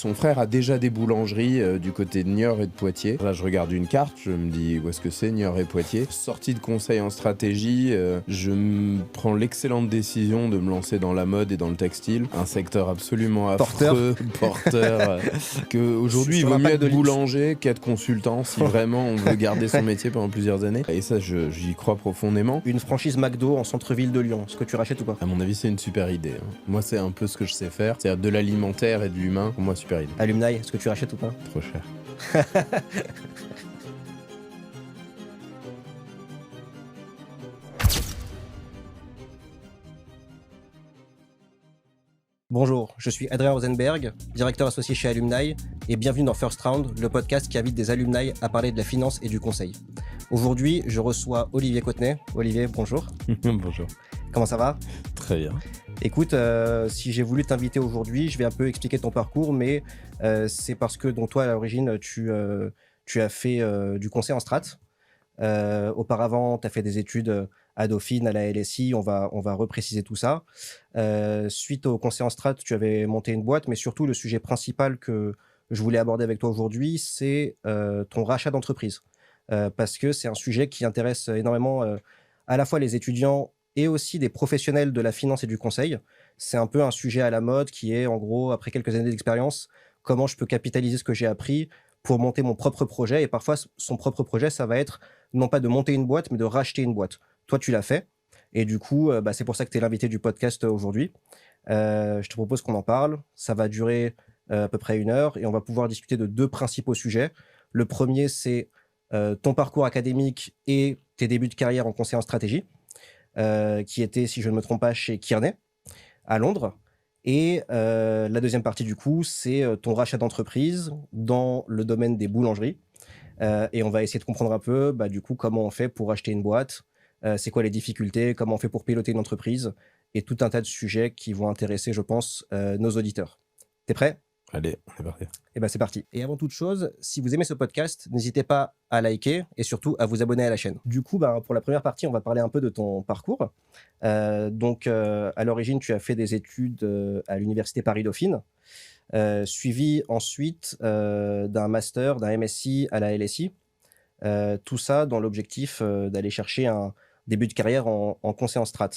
Son frère a déjà des boulangeries du côté de Niort et de Poitiers. Là, je regarde une carte, je me dis où est-ce que c'est, Niort et Poitiers. Sortie de conseil en stratégie, je prends l'excellente décision de me lancer dans la mode et dans le textile. Un secteur absolument affreux, porteur. Qu'aujourd'hui, il vaut mieux être boulanger qu'être consultant si vraiment on veut garder son métier pendant plusieurs années. Et ça, j'y crois profondément. Une franchise McDo en centre-ville de Lyon, est-ce que tu rachètes ou pas? À mon avis, c'est une super idée. Moi, c'est un peu ce que je sais faire. C'est-à-dire de l'alimentaire et de l'humain. Pour moi, super idée. Alumni, est-ce que tu rachètes ou pas? Trop cher. Bonjour, je suis Adrien Rosenberg, directeur associé chez Alumni, et bienvenue dans First Round, le podcast qui invite des alumni à parler de la finance et du conseil. Aujourd'hui, je reçois Olivier Cotenay. Olivier, bonjour. Bonjour. Comment ça va? Très bien. Écoute, si j'ai voulu t'inviter aujourd'hui, je vais un peu expliquer ton parcours, mais c'est parce que donc, toi, à l'origine, tu as fait du conseil en strat. Auparavant, tu as fait des études à Dauphine, à la LSI, on va repréciser tout ça. Suite au conseil en strat, tu avais monté une boîte, mais surtout le sujet principal que je voulais aborder avec toi aujourd'hui, c'est ton rachat d'entreprise. Parce que c'est un sujet qui intéresse énormément à la fois les étudiants et aussi des professionnels de la finance et du conseil. C'est un peu un sujet à la mode qui est, en gros, après quelques années d'expérience, comment je peux capitaliser ce que j'ai appris pour monter mon propre projet. Et parfois, son propre projet, ça va être non pas de monter une boîte, mais de racheter une boîte. Toi, tu l'as fait. Et du coup, c'est pour ça que tu es l'invité du podcast aujourd'hui. Je te propose qu'on en parle. Ça va durer à peu près 1 heure et on va pouvoir discuter de 2 principaux sujets. Le premier, c'est ton parcours académique et tes débuts de carrière en conseil en stratégie, qui était, si je ne me trompe pas, chez Kearney, à Londres. Et la deuxième partie, du coup, c'est ton rachat d'entreprise dans le domaine des boulangeries. Et on va essayer de comprendre un peu, du coup, comment on fait pour acheter une boîte, c'est quoi les difficultés, comment on fait pour piloter une entreprise, et tout un tas de sujets qui vont intéresser, je pense, nos auditeurs. T'es prêt? Allez, on est parti. Et c'est parti. Et avant toute chose, si vous aimez ce podcast, n'hésitez pas à liker et surtout à vous abonner à la chaîne. Du coup, pour la première partie, on va parler un peu de ton parcours. Donc, à l'origine, tu as fait des études à l'université Paris-Dauphine, suivi ensuite d'un master, d'un MSc à la LSI. Tout ça dans l'objectif d'aller chercher un début de carrière en conseil en strat.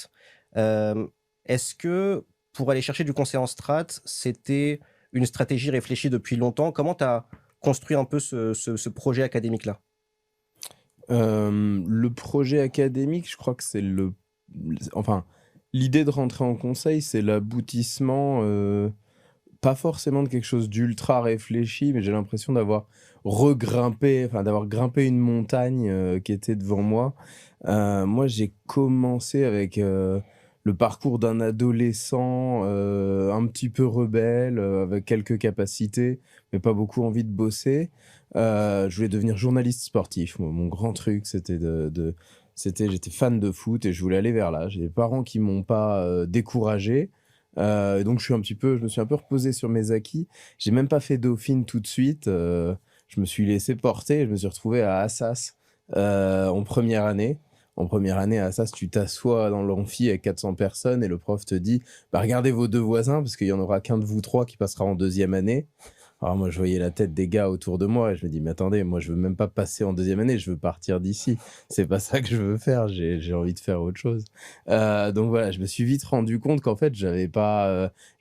Est-ce que pour aller chercher du conseil en strat, c'était une stratégie réfléchie depuis longtemps? Comment tu as construit un peu ce projet académique-là? Le projet académique, je crois que c'est enfin, l'idée de rentrer en conseil, c'est l'aboutissement, pas forcément de quelque chose d'ultra réfléchi, mais j'ai l'impression d'avoir d'avoir grimpé une montagne qui était devant moi. Moi, j'ai commencé avec le parcours d'un adolescent un petit peu rebelle, avec quelques capacités, mais pas beaucoup envie de bosser. Je voulais devenir journaliste sportif. Mon grand truc, c'était j'étais fan de foot et je voulais aller vers là. J'ai des parents qui m'ont pas découragé. Donc je me suis un peu reposé sur mes acquis. J'ai même pas fait Dauphine tout de suite. Je me suis laissé porter. Je me suis retrouvé à Assas en première année. En première année, à Assas, tu t'assois dans l'amphi avec 400 personnes et le prof te dit regardez vos 2 voisins parce qu'il y en aura qu'un de vous 3 qui passera en 2e année. Alors moi, je voyais la tête des gars autour de moi et je me dis mais attendez, moi je veux même pas passer en 2e année, je veux partir d'ici. C'est pas ça que je veux faire, j'ai envie de faire autre chose. Donc voilà, je me suis vite rendu compte qu'en fait, je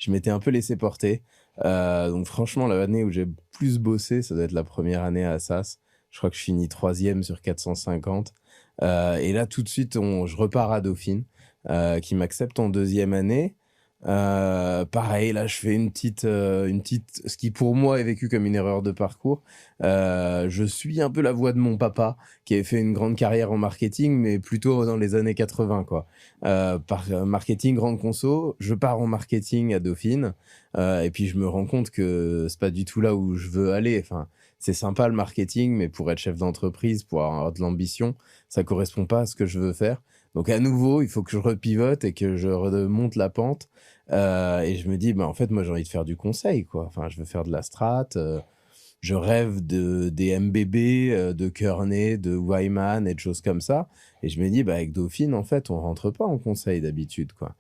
m'étais un peu laissé porter. Donc franchement, l'année où j'ai plus bossé, ça doit être la première année à Assas. Je crois que je finis 3e sur 450. Et là, tout de suite, je repars à Dauphine, qui m'accepte en 2e année. Pareil, là, je fais une petite, ce qui pour moi est vécu comme une erreur de parcours. Je suis un peu la voie de mon papa, qui avait fait une grande carrière en marketing, mais plutôt dans les années 80, quoi. Marketing, grande conso, je pars en marketing à Dauphine, et puis je me rends compte que c'est pas du tout là où je veux aller. Enfin, c'est sympa le marketing, mais pour être chef d'entreprise, pour avoir de l'ambition, ça correspond pas à ce que je veux faire. Donc à nouveau, il faut que je repivote et que je remonte la pente. Et je me dis, en fait, moi, j'ai envie de faire du conseil, quoi. Enfin, je veux faire de la strat. Je rêve des MBB, de Kearney, de Wyman et de choses comme ça. Et je me dis, avec Dauphine, en fait, on rentre pas en conseil d'habitude, quoi.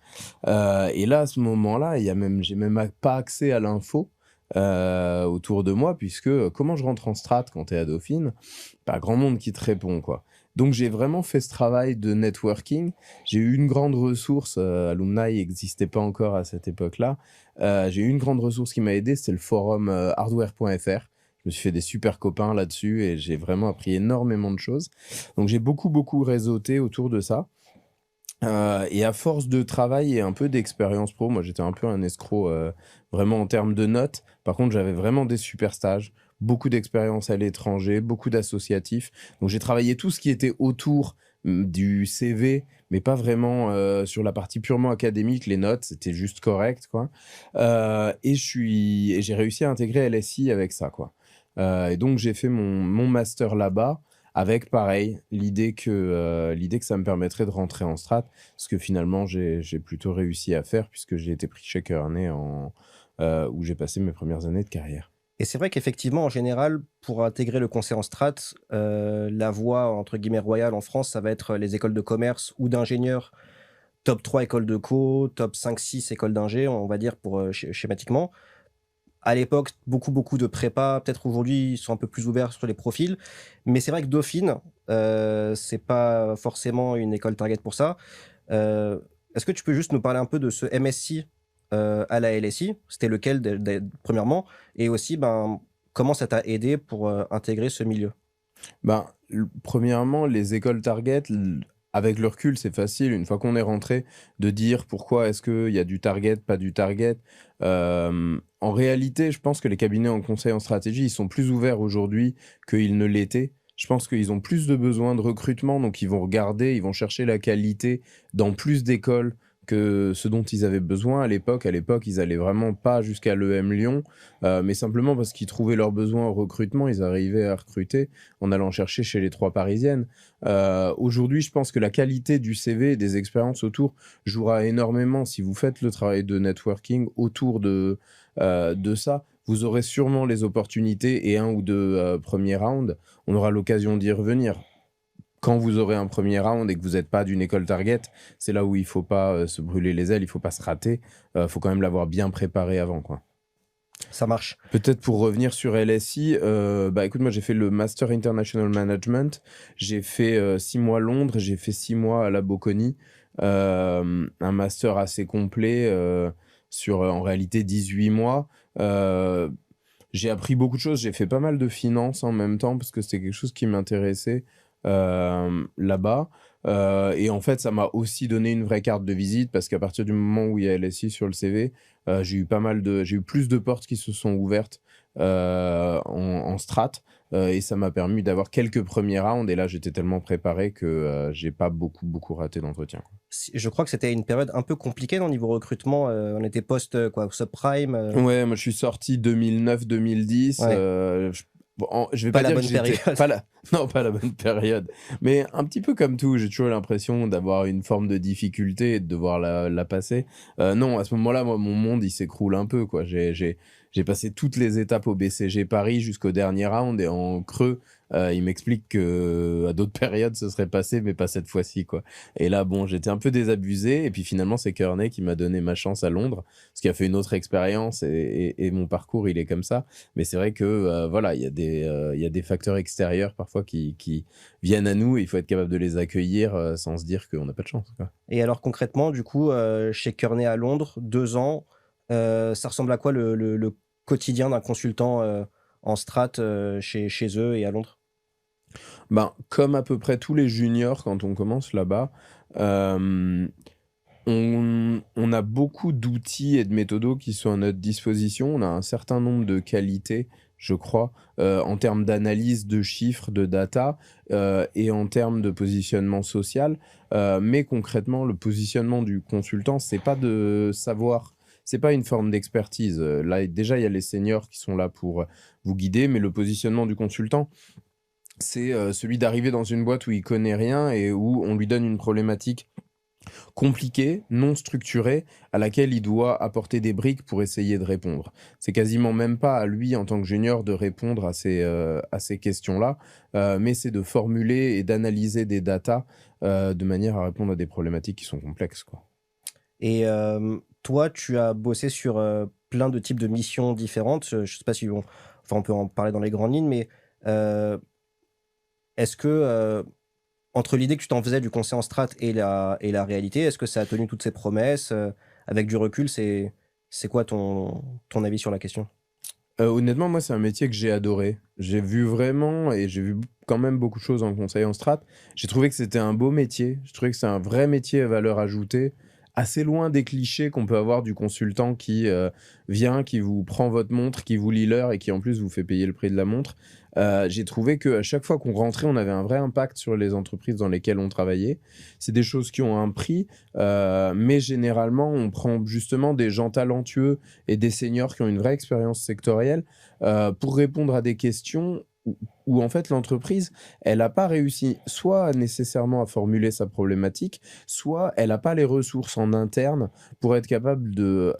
Et là, à ce moment-là, j'ai même pas accès à l'info. autour de moi, puisque comment je rentre en strat quand tu es à Dauphine? Pas grand monde qui te répond, quoi. Donc j'ai vraiment fait ce travail de networking. J'ai eu une grande ressource, Alumni n'existait pas encore à cette époque-là. J'ai eu une grande ressource qui m'a aidé, c'est le forum hardware.fr. Je me suis fait des super copains là-dessus et j'ai vraiment appris énormément de choses. Donc j'ai beaucoup, beaucoup réseauté autour de ça. Et à force de travail et un peu d'expérience pro, moi j'étais un peu un escroc vraiment en termes de notes. Par contre, j'avais vraiment des super stages, beaucoup d'expérience à l'étranger, beaucoup d'associatifs. Donc j'ai travaillé tout ce qui était autour du CV, mais pas vraiment sur la partie purement académique. Les notes, c'était juste correct, quoi. Et j'ai réussi à intégrer LSI avec ça, quoi. Et donc j'ai fait mon master là-bas avec pareil, l'idée que ça me permettrait de rentrer en strat, ce que finalement j'ai plutôt réussi à faire puisque j'ai été pris chez Kearney où j'ai passé mes premières années de carrière. Et c'est vrai qu'effectivement, en général, pour intégrer le conseil en strat, la voie entre guillemets royale en France, ça va être les écoles de commerce ou d'ingénieurs, top 3 écoles de co, top 5-6 écoles d'ingé, on va dire pour schématiquement. À l'époque, beaucoup de prépa. Peut-être aujourd'hui, ils sont un peu plus ouverts sur les profils. Mais c'est vrai que Dauphine, c'est pas forcément une école target pour ça. Est-ce que tu peux juste nous parler un peu de ce MSI à la LSI? C'était lequel, premièrement? Et aussi, ben, comment ça t'a aidé pour intégrer ce milieu? Ben, premièrement, les écoles target, avec le recul, c'est facile, une fois qu'on est rentré, de dire pourquoi est-ce qu'il y a du target, pas du target. En réalité, je pense que les cabinets en conseil en stratégie, ils sont plus ouverts aujourd'hui qu'ils ne l'étaient. Je pense qu'ils ont plus de besoins de recrutement, donc ils vont regarder, ils vont chercher la qualité dans plus d'écoles que ce dont ils avaient besoin à l'époque. À l'époque, ils allaient vraiment pas jusqu'à l'EM Lyon, mais simplement parce qu'ils trouvaient leurs besoins au recrutement, ils arrivaient à recruter en allant chercher chez les trois parisiennes. Aujourd'hui, je pense que la qualité du CV et des expériences autour jouera énormément. Si vous faites le travail de networking autour de ça, vous aurez sûrement les opportunités et un ou deux premiers rounds. On aura l'occasion d'y revenir. Quand vous aurez un premier round et que vous n'êtes pas d'une école target, c'est là où il ne faut pas se brûler les ailes, il ne faut pas se rater. Il faut quand même l'avoir bien préparé avant, quoi. Ça marche. Peut-être pour revenir sur LSI, bah écoute, moi j'ai fait le Master International Management, j'ai fait 6 mois à Londres, j'ai fait 6 mois à la Bocconi, un master assez complet sur en réalité 18 mois. J'ai appris beaucoup de choses, j'ai fait pas mal de finances en même temps parce que c'était quelque chose qui m'intéressait là-bas. Et en fait, ça m'a aussi donné une vraie carte de visite parce qu'à partir du moment où il y a LSI sur le CV, j'ai eu plus de portes qui se sont ouvertes en strat et ça m'a permis d'avoir quelques premiers rounds. Et là, j'étais tellement préparé que j'ai pas beaucoup raté d'entretien. Je crois que c'était une période un peu compliquée dans le niveau recrutement. On était post quoi, subprime. Ouais, moi je suis sorti 2009-2010. Ouais, Je vais pas pas la dire que bonne j'étais période. pas la... Non, pas la bonne période. Mais un petit peu comme tout, j'ai toujours l'impression d'avoir une forme de difficulté et de devoir la passer. Non, à ce moment-là, moi, mon monde, il s'écroule un peu, quoi. J'ai passé toutes les étapes au BCG Paris jusqu'au dernier round et en creux, il m'explique que à d'autres périodes, ce serait passé, mais pas cette fois-ci, quoi. Et là, bon, j'étais un peu désabusé. Et puis finalement, c'est Kearney qui m'a donné ma chance à Londres, ce qui a fait une autre expérience et mon parcours, il est comme ça. Mais c'est vrai que voilà, il y a des facteurs extérieurs parfois qui viennent à nous et il faut être capable de les accueillir sans se dire qu'on n'a pas de chance, quoi. Et alors concrètement, du coup, chez Kearney à Londres, 2 ans, ça ressemble à quoi le quotidien d'un consultant, en strat, chez eux et à Londres? Ben, comme à peu près tous les juniors quand on commence là-bas, euh, on a beaucoup d'outils et de méthodos qui sont à notre disposition. On a un certain nombre de qualités, je crois, en termes d'analyse de chiffres, de data, et en termes de positionnement social. Mais concrètement, le positionnement du consultant, c'est pas de savoir, c'est pas une forme d'expertise. Là, déjà, il y a les seniors qui sont là pour vous guider, mais le positionnement du consultant, c'est celui d'arriver dans une boîte où il connaît rien et où on lui donne une problématique compliquée, non structurée, à laquelle il doit apporter des briques pour essayer de répondre. C'est quasiment même pas à lui, en tant que junior, de répondre à ces questions-là, mais c'est de formuler et d'analyser des datas de manière à répondre à des problématiques qui sont complexes, quoi. Et toi, tu as bossé sur, plein de types de missions différentes. Je sais pas si enfin, on peut en parler dans les grandes lignes, mais est-ce que entre l'idée que tu t'en faisais du conseil en strat et la réalité, est-ce que ça a tenu toutes ses promesses? Avec du recul, c'est quoi ton avis sur la question? Honnêtement, moi, c'est un métier que j'ai adoré. J'ai vu vraiment et j'ai vu quand même beaucoup de choses en conseil en strat. J'ai trouvé que c'était un beau métier. Je trouvais que c'est un vrai métier à valeur ajoutée, assez loin des clichés qu'on peut avoir du consultant qui vient, qui vous prend votre montre, qui vous lit l'heure et qui en plus vous fait payer le prix de la montre. J'ai trouvé qu'à chaque fois qu'on rentrait, on avait un vrai impact sur les entreprises dans lesquelles on travaillait. C'est des choses qui ont un prix, mais généralement, on prend justement des gens talentueux et des seniors qui ont une vraie expérience sectorielle pour répondre à des questions où en fait l'entreprise, elle n'a pas réussi soit nécessairement à formuler sa problématique, soit elle n'a pas les ressources en interne pour être capable de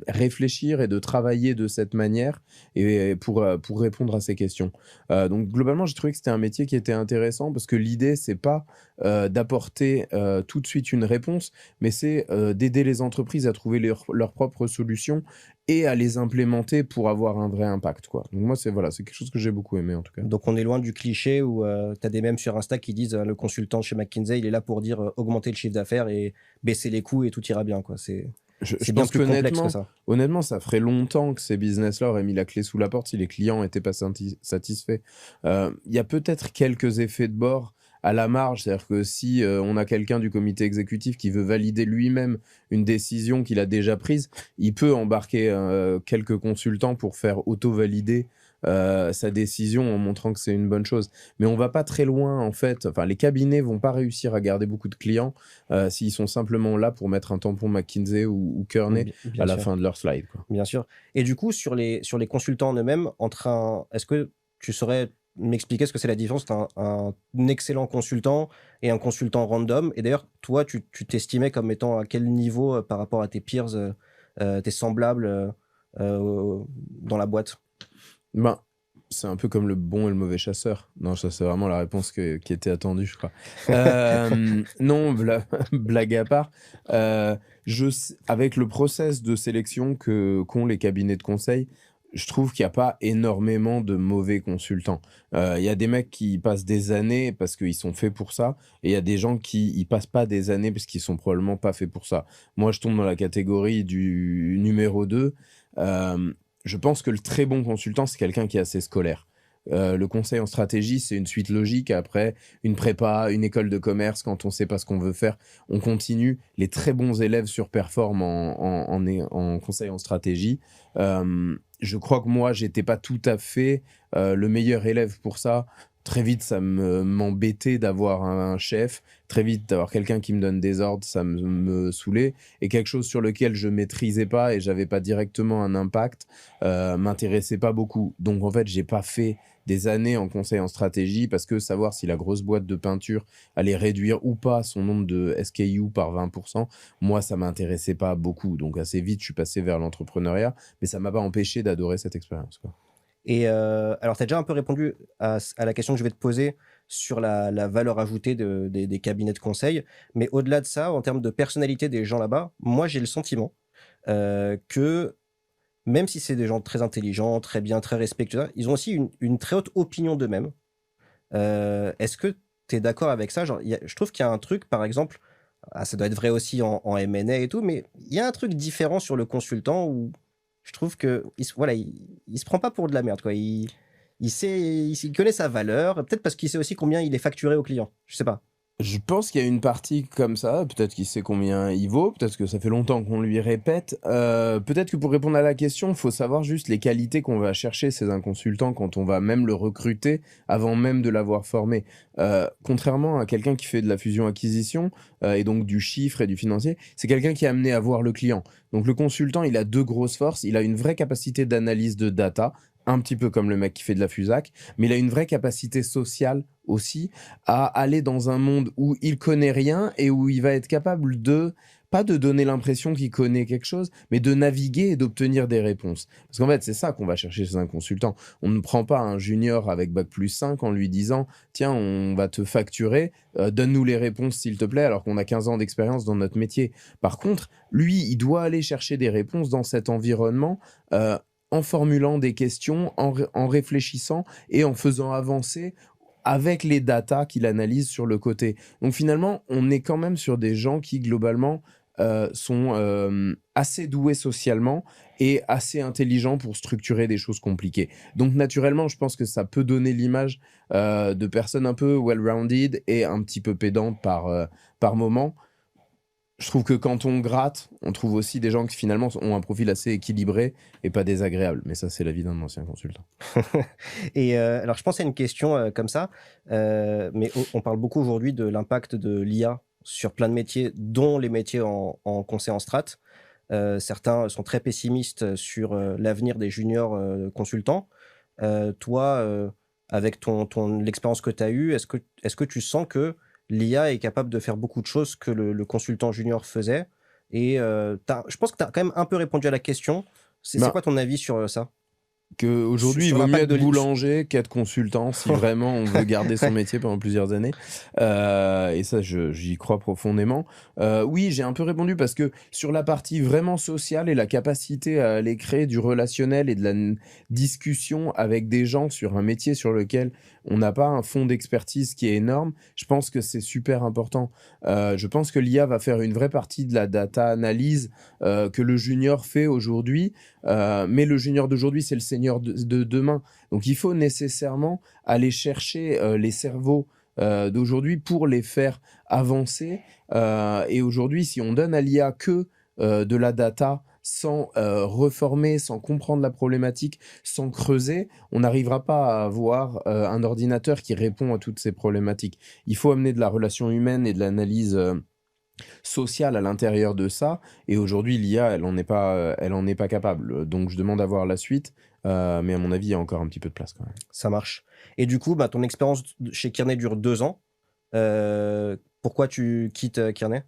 réfléchir et de travailler de cette manière et pour répondre à ces questions. Donc globalement, j'ai trouvé que c'était un métier qui était intéressant parce que l'idée, c'est pas d'apporter tout de suite une réponse, mais c'est d'aider les entreprises à trouver leurs propres solutions et à les implémenter pour avoir un vrai impact, quoi. Donc moi, c'est voilà, c'est quelque chose que j'ai beaucoup aimé en tout cas. Donc on est loin du cliché où tu as des mèmes sur Insta qui disent le consultant chez McKinsey, il est là pour dire augmenter le chiffre d'affaires et baisser les coûts et tout ira bien, quoi. Je C'est bien pense plus complexe que qu'honnêtement, ça. honnêtement, ça ferait longtemps que ces business-là auraient mis la clé sous la porte si les clients n'étaient pas satisfaits. Il y a peut-être quelques effets de bord à la marge, c'est-à-dire que si on a quelqu'un du comité exécutif qui veut valider lui-même une décision qu'il a déjà prise, il peut embarquer quelques consultants pour faire auto-valider sa décision en montrant que c'est une bonne chose. Mais on va pas très loin en fait. Enfin, les cabinets vont pas réussir à garder beaucoup de clients s'ils sont simplement là pour mettre un tampon McKinsey ou Kearney à Bien la sûr, fin de leur slide, quoi. bien sûr. Et du coup, sur les consultants en eux-mêmes, est-ce que tu saurais m'expliquer ce que c'est la différence entre un excellent consultant et un consultant random? Et d'ailleurs, toi, tu t'estimais comme étant à quel niveau par rapport à tes peers, tes semblables dans la boîte? Ben, c'est un peu comme le bon et le mauvais chasseur. Non, ça c'est vraiment la réponse qui était attendue, je crois. Non, blague à part, avec le process de sélection qu'ont les cabinets de conseil, je trouve qu'il n'y a pas énormément de mauvais consultants. Il y a des mecs qui passent des années parce qu'ils sont faits pour ça, et il y a des gens qui y passent pas des années parce qu'ils sont probablement pas faits pour ça. Moi, je tombe dans la catégorie du numéro 2. Je pense que le très bon consultant, c'est quelqu'un qui est assez scolaire. Le conseil en stratégie, c'est une suite logique. Après, une prépa, une école de commerce, quand on ne sait pas ce qu'on veut faire, on continue. Les très bons élèves surperforment en conseil en stratégie. Je crois que moi, j'étais pas tout à fait le meilleur élève pour ça. Très vite, ça m'embêtait d'avoir un chef. Très vite, d'avoir quelqu'un qui me donne des ordres, ça me saoulait. Et quelque chose sur lequel je maîtrisais pas et j'avais pas directement un impact, m'intéressait pas beaucoup. Donc, en fait, j'ai pas fait des années en conseil en stratégie parce que savoir si la grosse boîte de peinture allait réduire ou pas son nombre de SKU par 20%, moi, ça m'intéressait pas beaucoup. Donc, assez vite, je suis passé vers l'entrepreneuriat, mais ça m'a pas empêché d'adorer cette expérience, quoi. Et alors, tu as déjà un peu répondu à la question que je vais te poser sur la valeur ajoutée des cabinets de conseil. Mais au-delà de ça, en termes de personnalité des gens là-bas, moi, j'ai le sentiment que même si c'est des gens très intelligents, très bien, très respectueux, ils ont aussi une très haute opinion d'eux-mêmes. Est-ce que tu es d'accord avec ça? Genre, je trouve qu'il y a un truc, par exemple, ça doit être vrai aussi en M&A et tout, mais il y a un truc différent sur le consultant où je trouve que voilà, il se prend pas pour de la merde, quoi. Il connaît sa valeur, peut-être parce qu'il sait aussi combien il est facturé au client. Je sais pas. Je pense qu'il y a une partie comme ça, peut-être qu'il sait combien il vaut, peut-être que ça fait longtemps qu'on lui répète. Peut-être que pour répondre à la question, il faut savoir juste les qualités qu'on va chercher chez un consultant quand on va même le recruter, avant même de l'avoir formé. Contrairement à quelqu'un qui fait de la fusion-acquisition, et donc du chiffre et du financier, c'est quelqu'un qui est amené à voir le client. Donc le consultant, il a deux grosses forces. Il a une vraie capacité d'analyse de data, un petit peu comme le mec qui fait de la FUSAC, mais il a une vraie capacité sociale aussi à aller dans un monde où il connaît rien et où il va être capable de pas de donner l'impression qu'il connaît quelque chose, mais de naviguer et d'obtenir des réponses. Parce qu'en fait, c'est ça qu'on va chercher chez un consultant. On ne prend pas un junior avec bac+5 en lui disant « Tiens, on va te facturer, donne-nous les réponses s'il te plaît », alors qu'on a 15 ans d'expérience dans notre métier. Par contre, lui, il doit aller chercher des réponses dans cet environnement en formulant des questions, en réfléchissant et en faisant avancer avec les datas qu'il analyse sur le côté. Donc finalement, on est quand même sur des gens qui, globalement, sont assez doués socialement et assez intelligents pour structurer des choses compliquées. Donc naturellement, je pense que ça peut donner l'image de personnes un peu well-rounded et un petit peu pédantes par moment. Je trouve que quand on gratte, on trouve aussi des gens qui finalement ont un profil assez équilibré et pas désagréable. Mais ça, c'est l'avis d'un ancien consultant. Et alors, je pense à une question comme ça, mais on parle beaucoup aujourd'hui de l'impact de l'IA sur plein de métiers, dont les métiers en conseil en strat. Certains sont très pessimistes sur l'avenir des juniors consultants. Toi, avec l'expérience que tu as eue, est-ce que tu sens que l'IA est capable de faire beaucoup de choses que le consultant junior faisait? Et je pense que tu as quand même un peu répondu à la question. C'est Ben, quoi ton avis sur ça? Qu'aujourd'hui, il Sur vaut mieux l'impact être de l'IA. boulanger qu'être consultant si vraiment on veut garder son métier pendant plusieurs années. Et ça, j'y crois profondément. Oui, j'ai un peu répondu parce que sur la partie vraiment sociale et la capacité à aller créer du relationnel et de la discussion avec des gens sur un métier sur lequel on n'a pas un fond d'expertise qui est énorme, je pense que c'est super important. Je pense que l'IA va faire une vraie partie de la data analyse que le junior fait aujourd'hui. Mais le junior d'aujourd'hui, c'est le senior de demain. Donc, il faut nécessairement aller chercher les cerveaux d'aujourd'hui pour les faire avancer. Et aujourd'hui, si on donne à l'IA que de la data sans reformer, sans comprendre la problématique, sans creuser, on n'arrivera pas à avoir un ordinateur qui répond à toutes ces problématiques. Il faut amener de la relation humaine et de l'analyse sociale à l'intérieur de ça. Et aujourd'hui, l'IA, elle en est pas capable. Donc, je demande à voir la suite. Mais à mon avis, il y a encore un petit peu de place quand même. Ça marche. Et du coup, ton expérience chez Kearney dure 2 ans. Pourquoi tu quittes Kearney?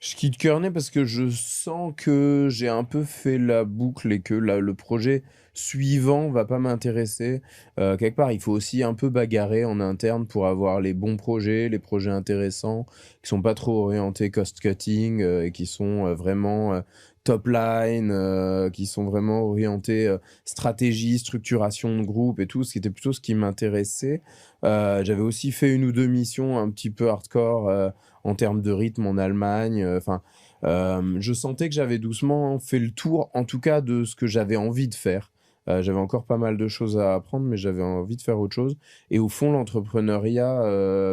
Je quitte Kearney parce que je sens que j'ai un peu fait la boucle et que le projet suivant va pas m'intéresser. Quelque part, il faut aussi un peu bagarrer en interne pour avoir les bons projets, les projets intéressants, qui sont pas trop orientés cost-cutting et qui sont vraiment top line, qui sont vraiment orientés stratégie, structuration de groupe et tout, ce qui était plutôt ce qui m'intéressait. J'avais aussi fait 1 ou 2 missions un petit peu hardcore en termes de rythme en Allemagne. Je sentais que j'avais doucement fait le tour, en tout cas, de ce que j'avais envie de faire. J'avais encore pas mal de choses à apprendre, mais j'avais envie de faire autre chose. Et au fond, l'entrepreneuriat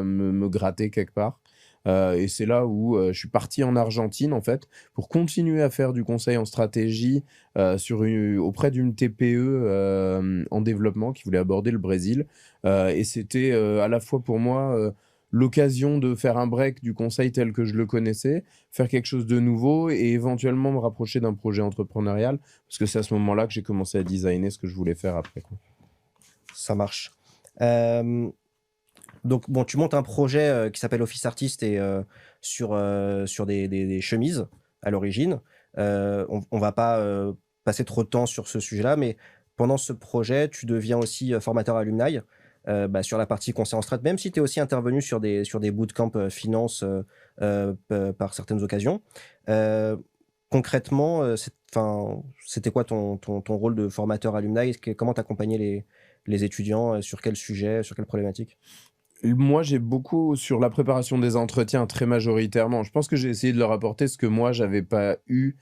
me grattait quelque part. Et c'est là où je suis parti en Argentine, en fait, pour continuer à faire du conseil en stratégie auprès d'une TPE en développement qui voulait aborder le Brésil. Et c'était à la fois pour moi l'occasion de faire un break du conseil tel que je le connaissais, faire quelque chose de nouveau et éventuellement me rapprocher d'un projet entrepreneurial, parce que c'est à ce moment-là que j'ai commencé à designer ce que je voulais faire après, quoi. Ça marche. Donc, bon, tu montes un projet qui s'appelle Office Artist et sur des chemises à l'origine. On va pas passer trop de temps sur ce sujet-là, mais pendant ce projet, tu deviens aussi formateur alumni sur la partie conseil en strat, même si tu es aussi intervenu sur des bootcamps finance par certaines occasions. Concrètement, c'était quoi ton rôle de formateur alumni? Comment t'accompagnais les étudiants sur quel sujet, sur quelle problématique? Moi, j'ai beaucoup sur la préparation des entretiens, très majoritairement. Je pense que j'ai essayé de leur apporter ce que moi, j'avais pas eu,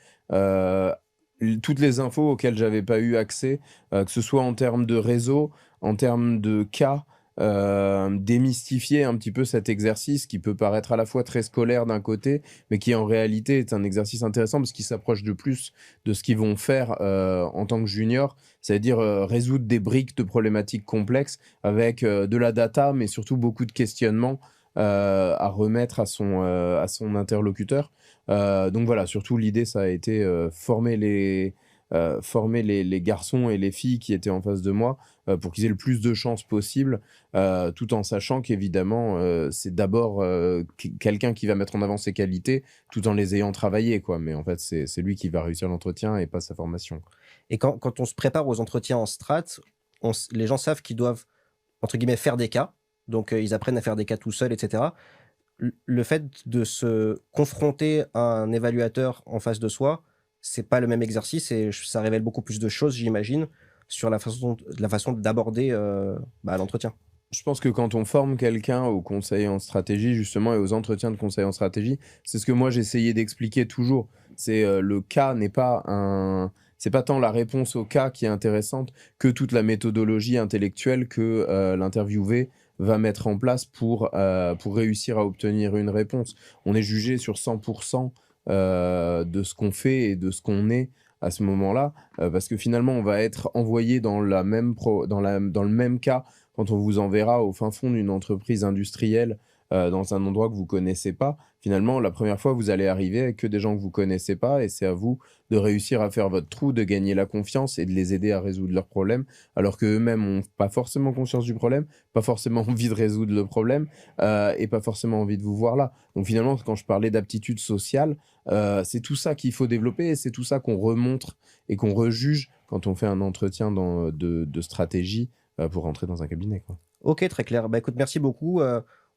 toutes les infos auxquelles j'avais pas eu accès, que ce soit en termes de réseau, en termes de cas, démystifier un petit peu cet exercice qui peut paraître à la fois très scolaire d'un côté, mais qui en réalité est un exercice intéressant parce qu'il s'approche de plus de ce qu'ils vont faire en tant que junior, c'est-à-dire résoudre des briques de problématiques complexes avec de la data, mais surtout beaucoup de questionnements à remettre à son interlocuteur. Donc voilà, surtout l'idée, ça a été former former les garçons et les filles qui étaient en face de moi pour qu'ils aient le plus de chances possible, tout en sachant qu'évidemment, c'est d'abord quelqu'un qui va mettre en avant ses qualités tout en les ayant travaillées, quoi. Mais en fait, c'est lui qui va réussir l'entretien et pas sa formation. Et quand on se prépare aux entretiens en strat, les gens savent qu'ils doivent, entre guillemets, faire des cas. Donc, ils apprennent à faire des cas tout seuls, etc. Le fait de se confronter à un évaluateur en face de soi, c'est pas le même exercice et ça révèle beaucoup plus de choses, j'imagine, sur la façon d'aborder l'entretien. Je pense que quand on forme quelqu'un au conseil en stratégie, justement, et aux entretiens de conseil en stratégie, c'est ce que moi j'essayais d'expliquer toujours. C'est le cas n'est pas un. C'est pas tant la réponse au cas qui est intéressante que toute la méthodologie intellectuelle que l'interviewé va mettre en place pour réussir à obtenir une réponse. On est jugé sur 100% de ce qu'on fait et de ce qu'on est à ce moment-là, parce que finalement, on va être envoyé dans le même cas quand on vous enverra au fin fond d'une entreprise industrielle dans un endroit que vous connaissez pas. Finalement, la première fois, vous allez arriver avec que des gens que vous connaissez pas et c'est à vous de réussir à faire votre trou, de gagner la confiance et de les aider à résoudre leurs problèmes, alors qu'eux-mêmes n'ont pas forcément conscience du problème, pas forcément envie de résoudre le problème et pas forcément envie de vous voir là. Donc finalement, quand je parlais d'aptitude sociale, c'est tout ça qu'il faut développer et c'est tout ça qu'on remontre et qu'on rejuge quand on fait un entretien de stratégie pour rentrer dans un cabinet, quoi. Ok, très clair. Bah écoute, merci beaucoup.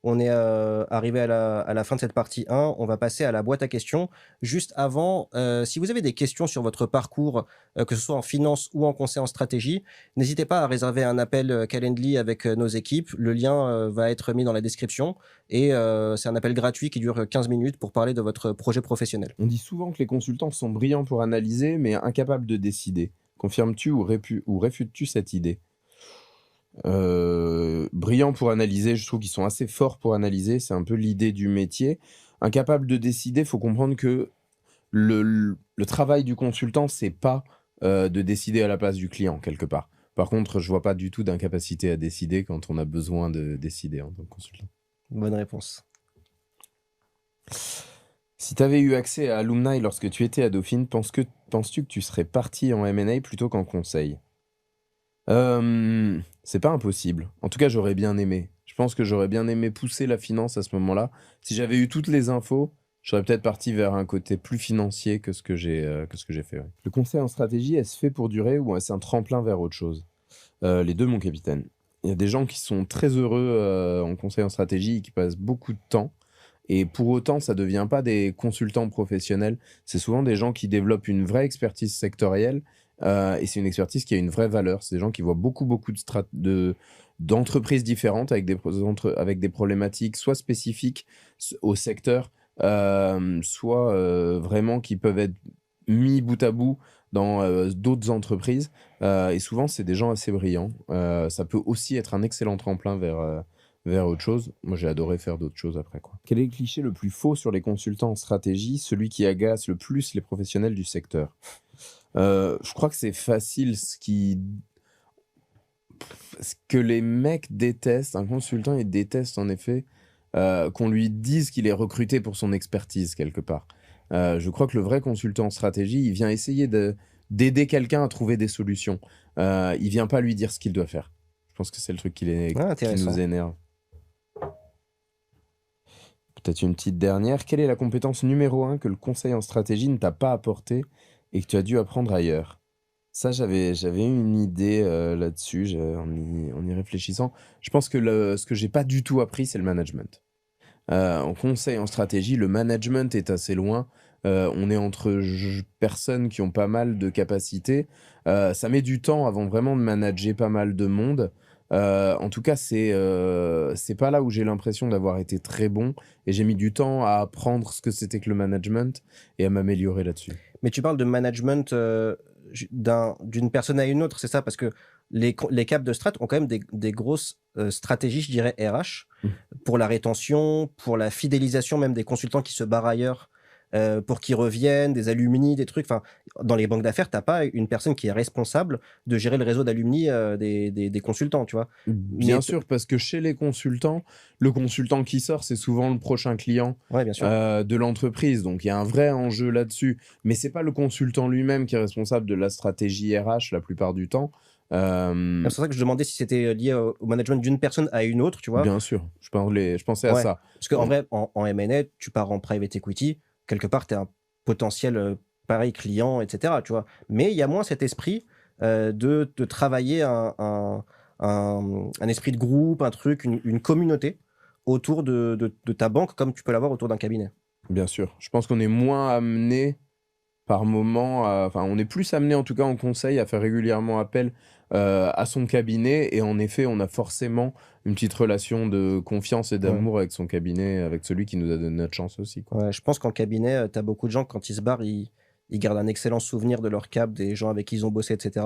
On est arrivé à la fin de cette partie 1. On va passer à la boîte à questions. Juste avant, si vous avez des questions sur votre parcours, que ce soit en finance ou en conseil en stratégie, n'hésitez pas à réserver un appel Calendly avec nos équipes. Le lien va être mis dans la description et c'est un appel gratuit qui dure 15 minutes pour parler de votre projet professionnel. On dit souvent que les consultants sont brillants pour analyser, mais incapables de décider. Confirmes-tu ou réfutes-tu cette idée? Brillants pour analyser, je trouve qu'ils sont assez forts pour analyser, c'est un peu l'idée du métier. Incapables de décider, il faut comprendre que le travail du consultant, c'est pas de décider à la place du client, quelque part. Par contre, je vois pas du tout d'incapacité à décider quand on a besoin de décider en tant que consultant. Bonne réponse. Si tu avais eu accès à Alumni lorsque tu étais à Dauphine, penses-tu que tu serais parti en M&A plutôt qu'en conseil? C'est pas impossible. En tout cas, j'aurais bien aimé. Je pense que j'aurais bien aimé pousser la finance à ce moment-là. Si j'avais eu toutes les infos, j'aurais peut-être parti vers un côté plus financier que ce que j'ai fait. Ouais. Le conseil en stratégie, est-ce fait pour durer ou est-ce un tremplin vers autre chose? Les deux, mon capitaine. Il y a des gens qui sont très heureux en conseil en stratégie et qui passent beaucoup de temps. Et pour autant, ça ne devient pas des consultants professionnels. C'est souvent des gens qui développent une vraie expertise sectorielle. Et c'est une expertise qui a une vraie valeur. C'est des gens qui voient beaucoup d'entreprises différentes avec des problématiques soit spécifiques au secteur, soit vraiment qui peuvent être mis bout à bout dans d'autres entreprises. Et souvent, c'est des gens assez brillants. Ça peut aussi être un excellent tremplin vers autre chose. Moi, j'ai adoré faire d'autres choses après, quoi. Quel est le cliché le plus faux sur les consultants en stratégie, celui qui agace le plus les professionnels du secteur? Je crois que c'est facile. Ce que les mecs détestent, un consultant, il déteste en effet qu'on lui dise qu'il est recruté pour son expertise quelque part. Je crois que le vrai consultant en stratégie, il vient essayer d'aider quelqu'un à trouver des solutions. Il vient pas lui dire ce qu'il doit faire. Je pense que c'est le truc qui nous énerve. Peut-être une petite dernière. Quelle est la compétence numéro 1 que le conseil en stratégie ne t'a pas apporté et que tu as dû apprendre ailleurs? Ça, j'avais une idée là-dessus, en y réfléchissant. Je pense que ce que j'ai pas du tout appris, c'est le management. En conseil en stratégie, le management est assez loin. On est entre personnes qui ont pas mal de capacités. Ça met du temps avant vraiment de manager pas mal de monde. En tout cas, c'est pas là où j'ai l'impression d'avoir été très bon. Et j'ai mis du temps à apprendre ce que c'était que le management et à m'améliorer là-dessus. Mais tu parles de management d'une personne à une autre, c'est ça? Parce que les caps de strat ont quand même des grosses stratégies, je dirais, RH, pour la rétention, pour la fidélisation même des consultants qui se barrent ailleurs pour qu'ils reviennent, des alumni, des trucs. Enfin, dans les banques d'affaires, t'as pas une personne qui est responsable de gérer le réseau d'alumni des consultants, tu vois. Bien sûr, parce que chez les consultants, le consultant qui sort, c'est souvent le prochain client Ouais, bien sûr. de l'entreprise. Donc, il y a un vrai enjeu là-dessus. Mais c'est pas le consultant lui-même qui est responsable de la stratégie RH la plupart du temps. C'est pour ça que je demandais si c'était lié au management d'une personne à une autre, tu vois. Bien sûr, je pensais à Ouais, ça. parce qu'en On- vrai, en M&A, tu pars en private equity, quelque part, tu es un potentiel pareil client, etc. Tu vois. Mais il y a moins cet esprit de travailler un esprit de groupe, un truc, une communauté autour de ta banque, comme tu peux l'avoir autour d'un cabinet. Bien sûr. Je pense qu'on est moins amené par moment, enfin, on est plus amené en tout cas en conseil à faire régulièrement appel à son cabinet. Et en effet, on a forcément une petite relation de confiance et Ouais. d'amour avec son cabinet, avec celui qui nous a donné notre chance aussi, quoi. Ouais, je pense qu'en cabinet, tu as beaucoup de gens, quand ils se barrent, ils gardent un excellent souvenir de leur cap, des gens avec qui ils ont bossé, etc.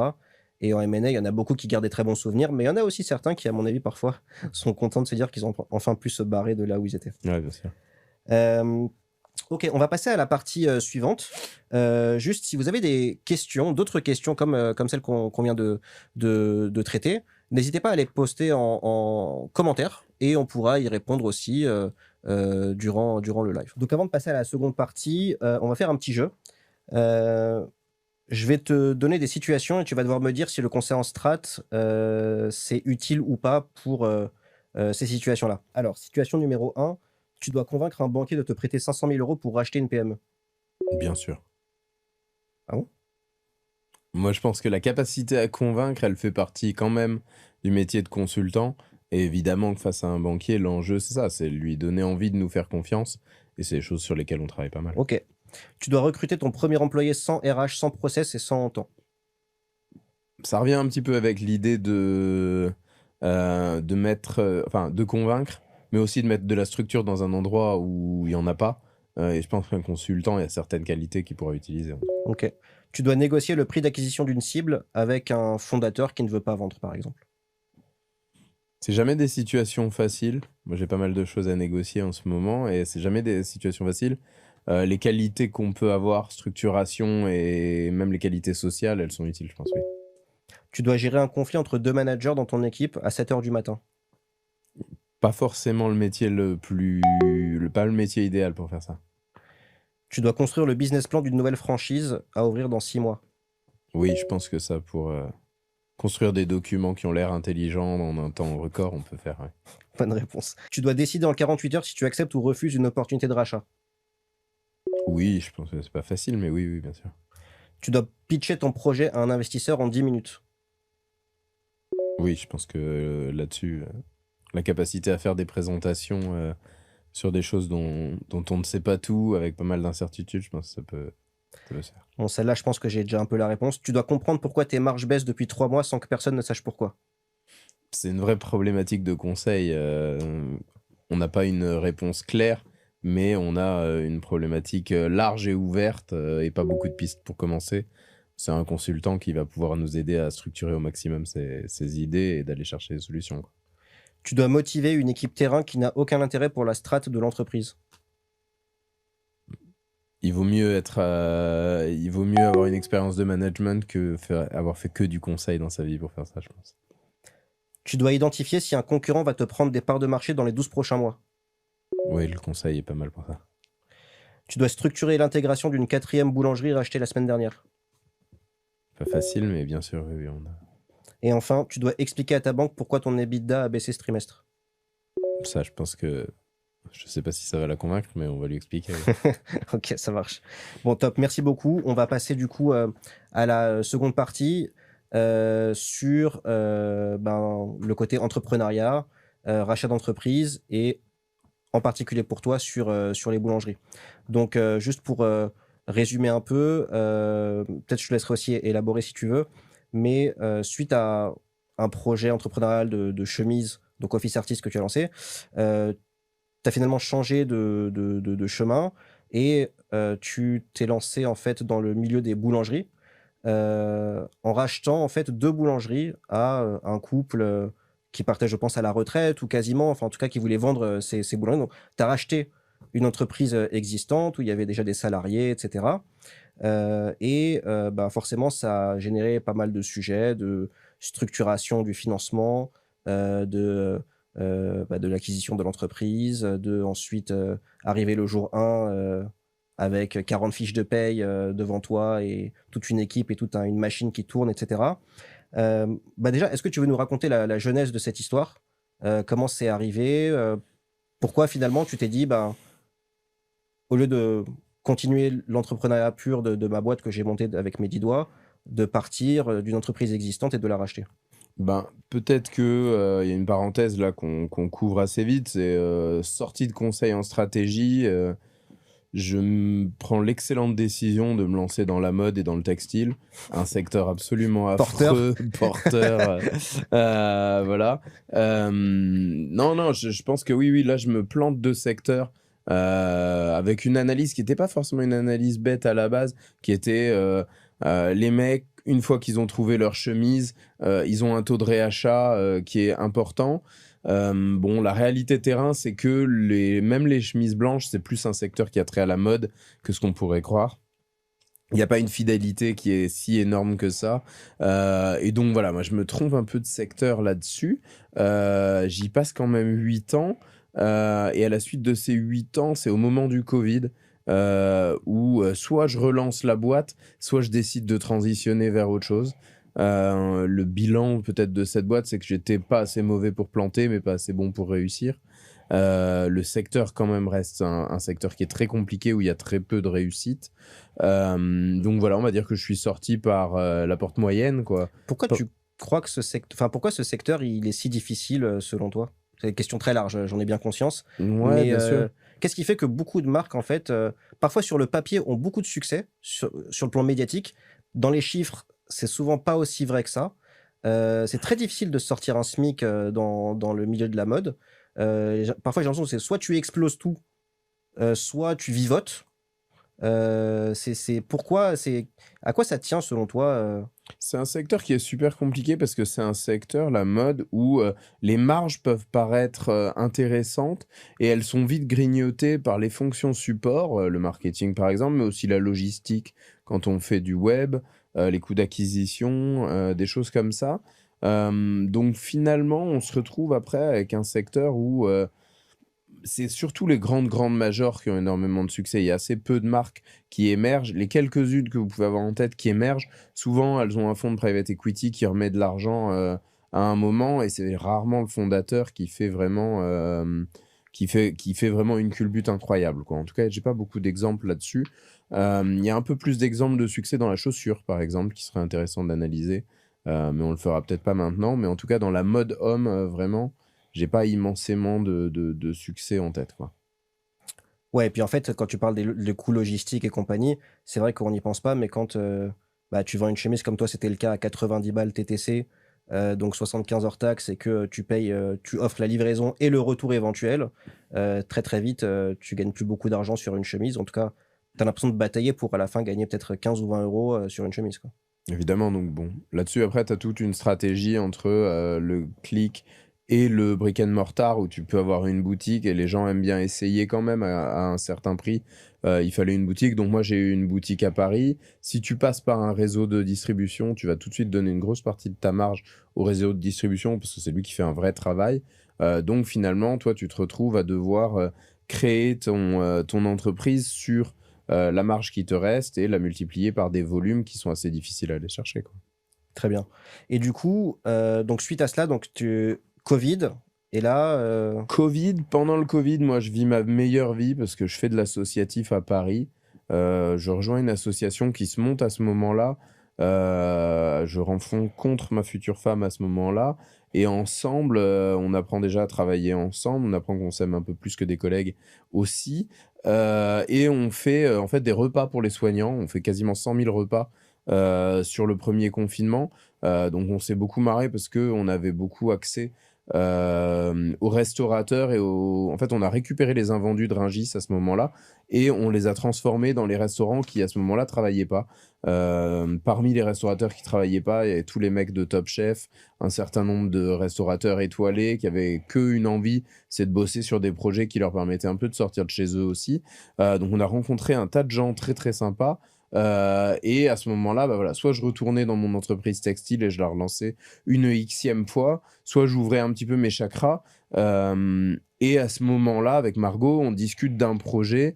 Et en M&A, il y en a beaucoup qui gardent des très bons souvenirs, mais il y en a aussi certains qui, à mon avis, parfois, sont contents de se dire qu'ils ont enfin pu se barrer de là où ils étaient. Ouais, bien sûr. Euh, ok, on va passer à la partie suivante. Juste, si vous avez des questions, d'autres questions comme celles qu'on vient de traiter, n'hésitez pas à les poster en commentaire et on pourra y répondre aussi durant le live. Donc avant de passer à la seconde partie, on va faire un petit jeu. Euh, je vais te donner des situations et tu vas devoir me dire si le conseil en strat, c'est utile ou pas pour ces situations-là. Alors, situation numéro 1, tu dois convaincre un banquier de te prêter 500 000 euros pour racheter une PME. Bien sûr. Ah bon? Moi, je pense que la capacité à convaincre, elle fait partie quand même du métier de consultant. Et évidemment que face à un banquier, l'enjeu, c'est ça, c'est lui donner envie de nous faire confiance. Et c'est des choses sur lesquelles on travaille pas mal. Ok. Tu dois recruter ton premier employé sans RH, sans process et sans temps. Ça revient un petit peu avec l'idée de mettre, enfin, de convaincre, mais aussi de mettre de la structure dans un endroit où il n'y en a pas. Et je pense qu'un consultant, il y a certaines qualités qu'il pourrait utiliser. Ok. Tu dois négocier le prix d'acquisition d'une cible avec un fondateur qui ne veut pas vendre, par exemple. C'est jamais des situations faciles. Moi, j'ai pas mal de choses à négocier en ce moment et c'est jamais des situations faciles. Les qualités qu'on peut avoir, structuration et même les qualités sociales, elles sont utiles, je pense, oui. Tu dois gérer un conflit entre deux managers dans ton équipe à 7 heures du matin. Pas forcément le métier pas le métier idéal pour faire ça. Tu dois construire le business plan d'une nouvelle franchise à ouvrir dans 6 mois. Oui, je pense que ça, pour construire des documents qui ont l'air intelligents en un temps record, on peut faire, ouais. Bonne réponse. Tu dois décider en 48 heures si tu acceptes ou refuses une opportunité de rachat. Oui, je pense que c'est pas facile, mais oui, oui, bien sûr. Tu dois pitcher ton projet à un investisseur en 10 minutes. Oui, je pense que là-dessus, la capacité à faire des présentations sur des choses dont on ne sait pas tout, avec pas mal d'incertitudes, je pense que ça peut le faire. Bon, celle-là, je pense que j'ai déjà un peu la réponse. Tu dois comprendre pourquoi tes marges baissent depuis 3 mois sans que personne ne sache pourquoi. C'est une vraie problématique de conseil. On n'a pas une réponse claire, mais on a une problématique large et ouverte et pas beaucoup de pistes pour commencer. C'est un consultant qui va pouvoir nous aider à structurer au maximum ses idées et d'aller chercher des solutions, quoi. Tu dois motiver une équipe terrain qui n'a aucun intérêt pour la strate de l'entreprise. Il vaut mieux avoir une expérience de management que avoir fait que du conseil dans sa vie pour faire ça, je pense. Tu dois identifier si un concurrent va te prendre des parts de marché dans les 12 prochains mois. Oui, le conseil est pas mal pour ça. Tu dois structurer l'intégration d'une 4e boulangerie rachetée la semaine dernière. Pas facile, mais bien sûr, oui, on a. Et enfin, tu dois expliquer à ta banque pourquoi ton EBITDA a baissé ce trimestre. Ça, je pense que. Je sais pas si ça va la convaincre, mais on va lui expliquer. Ok, ça marche. Bon, top, merci beaucoup. On va passer du coup à la seconde partie sur le côté entrepreneuriat, rachat d'entreprise et en particulier pour toi sur les boulangeries. Donc, juste pour résumer un peu, peut-être je te laisserai aussi élaborer si tu veux, mais suite à un projet entrepreneurial de chemise, donc Office Artist que tu as lancé, tu as finalement changé de chemin et tu t'es lancé en fait dans le milieu des boulangeries en rachetant en fait 2 boulangeries à un couple qui partait, je pense, à la retraite ou quasiment, enfin en tout cas qui voulait vendre ces boulangeries. Donc, tu as racheté une entreprise existante où il y avait déjà des salariés, etc. Bah, forcément, ça a généré pas mal de sujets de structuration du financement, de l'acquisition de l'entreprise, de ensuite arriver le jour 1 avec 40 fiches de paye devant toi et toute une équipe et toute une machine qui tourne, etc. Bah déjà, est-ce que tu veux nous raconter la genèse de cette histoire? Comment c'est arrivé? Pourquoi finalement tu t'es dit, ben, au lieu de continuer l'entrepreneuriat pur de ma boîte que j'ai montée avec mes 10 doigts, de partir d'une entreprise existante et de la racheter? Ben, peut-être que, il y a une parenthèse là qu'on couvre assez vite, c'est, sortie de conseil en stratégie, je prends l'excellente décision de me lancer dans la mode et dans le textile, un secteur absolument Porteur. affreux, porteur, voilà. Non, non, je pense que oui, oui, là, je me plante de secteur, avec une analyse qui était pas forcément une analyse bête à la base, qui était, les mecs, une fois qu'ils ont trouvé leur chemise, ils ont un taux de réachat, qui est important. Bon, la réalité terrain, c'est que même les chemises blanches, c'est plus un secteur qui a trait à la mode que ce qu'on pourrait croire. Il n'y a pas une fidélité qui est si énorme que ça. Et donc voilà, moi je me trompe un peu de secteur là-dessus. J'y passe quand même 8 ans. Et à la suite de ces 8 ans, c'est au moment du Covid, où soit je relance la boîte, soit je décide de transitionner vers autre chose. Le bilan peut-être de cette boîte, c'est que j'étais pas assez mauvais pour planter, mais pas assez bon pour réussir. Le secteur quand même reste un secteur qui est très compliqué, où il y a très peu de réussite. Donc voilà, on va dire que je suis sorti par la porte moyenne, quoi. Pourquoi Pas- tu crois que pourquoi ce secteur, il est si difficile, selon toi? C'est une question très large, j'en ai bien conscience. Ouais, Mais, bien sûr. qu'est-ce qui fait que beaucoup de marques, en fait, parfois sur le papier, ont beaucoup de succès, sur le plan médiatique. Dans les chiffres, c'est souvent pas aussi vrai que ça. C'est très difficile de sortir un SMIC, dans le milieu de la mode. Parfois, j'ai l'impression que c'est soit tu exploses tout, soit tu vivotes. C'est pourquoi c'est à quoi ça tient selon toi, C'est un secteur qui est super compliqué parce que c'est un secteur, la mode, où les marges peuvent paraître intéressantes et elles sont vite grignotées par les fonctions support, le marketing par exemple, mais aussi la logistique quand on fait du web, les coûts d'acquisition, des choses comme ça. Donc finalement, on se retrouve après avec un secteur où c'est surtout les grandes majors qui ont énormément de succès. Il y a assez peu de marques qui émergent. Les quelques-unes que vous pouvez avoir en tête qui émergent, souvent elles ont un fonds de private equity qui remet de l'argent à un moment, et c'est rarement le fondateur qui fait vraiment, qui fait vraiment une culbute incroyable, quoi. En tout cas, j'ai pas beaucoup d'exemples là-dessus. Il y a un peu plus d'exemples de succès dans la chaussure, par exemple, qui serait intéressant d'analyser. Mais on le fera peut-être pas maintenant. Mais en tout cas, dans la mode homme, vraiment, j'ai pas immensément de succès en tête, quoi. ouais, et puis en fait, quand tu parles des coûts logistiques et compagnie, c'est vrai qu'on n'y pense pas, mais quand, bah, tu vends une chemise comme toi, c'était le cas à 90 balles TTC, donc 75 hors taxes et que tu payes, tu offres la livraison et le retour éventuel, très, très vite, tu gagnes plus beaucoup d'argent sur une chemise. En tout cas, tu as l'impression de batailler pour à la fin gagner peut-être 15 ou 20 euros sur une chemise, quoi. Évidemment, donc bon, là-dessus, après, tu as toute une stratégie entre le click et le brick and mortar, où tu peux avoir une boutique et les gens aiment bien essayer quand même à un certain prix. Il fallait une boutique, donc moi j'ai eu une boutique à Paris. Si tu passes par un réseau de distribution, tu vas tout de suite donner une grosse partie de ta marge au réseau de distribution, parce que c'est lui qui fait un vrai travail. Donc finalement, toi, tu te retrouves à devoir créer ton entreprise sur la marge qui te reste et la multiplier par des volumes qui sont assez difficiles à aller chercher, quoi. Très bien, et du coup, donc suite à cela, donc Covid et là, Covid, pendant le Covid, moi, je vis ma meilleure vie parce que je fais de l'associatif à Paris. Je rejoins une association qui se monte à ce moment-là. Je rends fonds contre ma future femme à ce moment-là. Et ensemble, on apprend déjà à travailler ensemble. On apprend qu'on s'aime un peu plus que des collègues aussi. Et on fait en fait des repas pour les soignants. On fait quasiment 100 000 repas sur le premier confinement. Donc on s'est beaucoup marré parce qu'on avait beaucoup accès aux restaurateurs en fait, on a récupéré les invendus de Rungis à ce moment-là et on les a transformés dans les restaurants qui, à ce moment-là, travaillaient pas. Parmi les restaurateurs qui travaillaient pas, il y avait tous les mecs de Top Chef, un certain nombre de restaurateurs étoilés qui avaient qu'une envie, c'est de bosser sur des projets qui leur permettaient un peu de sortir de chez eux aussi. Donc on a rencontré un tas de gens très très sympas. Et à ce moment-là, bah voilà, soit je retournais dans mon entreprise textile et je la relançais une xème fois, soit j'ouvrais un petit peu mes chakras. Et à ce moment-là, avec Margot, on discute d'un projet.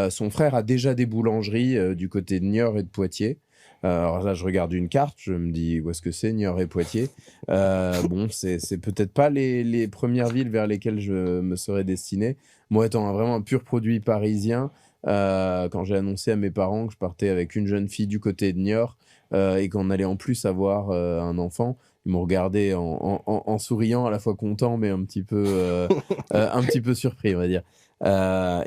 Son frère a déjà des boulangeries du côté de Niort et de Poitiers. Alors là, je regarde une carte, je me dis où est-ce que c'est, Niort et Poitiers. Bon, c'est peut-être pas les premières villes vers lesquelles je me serais destiné. Moi, étant vraiment un pur produit parisien, quand j'ai annoncé à mes parents que je partais avec une jeune fille du côté de Niort et qu'on allait en plus avoir un enfant, ils m'ont regardé en souriant, à la fois content, mais un petit peu surpris, on va dire.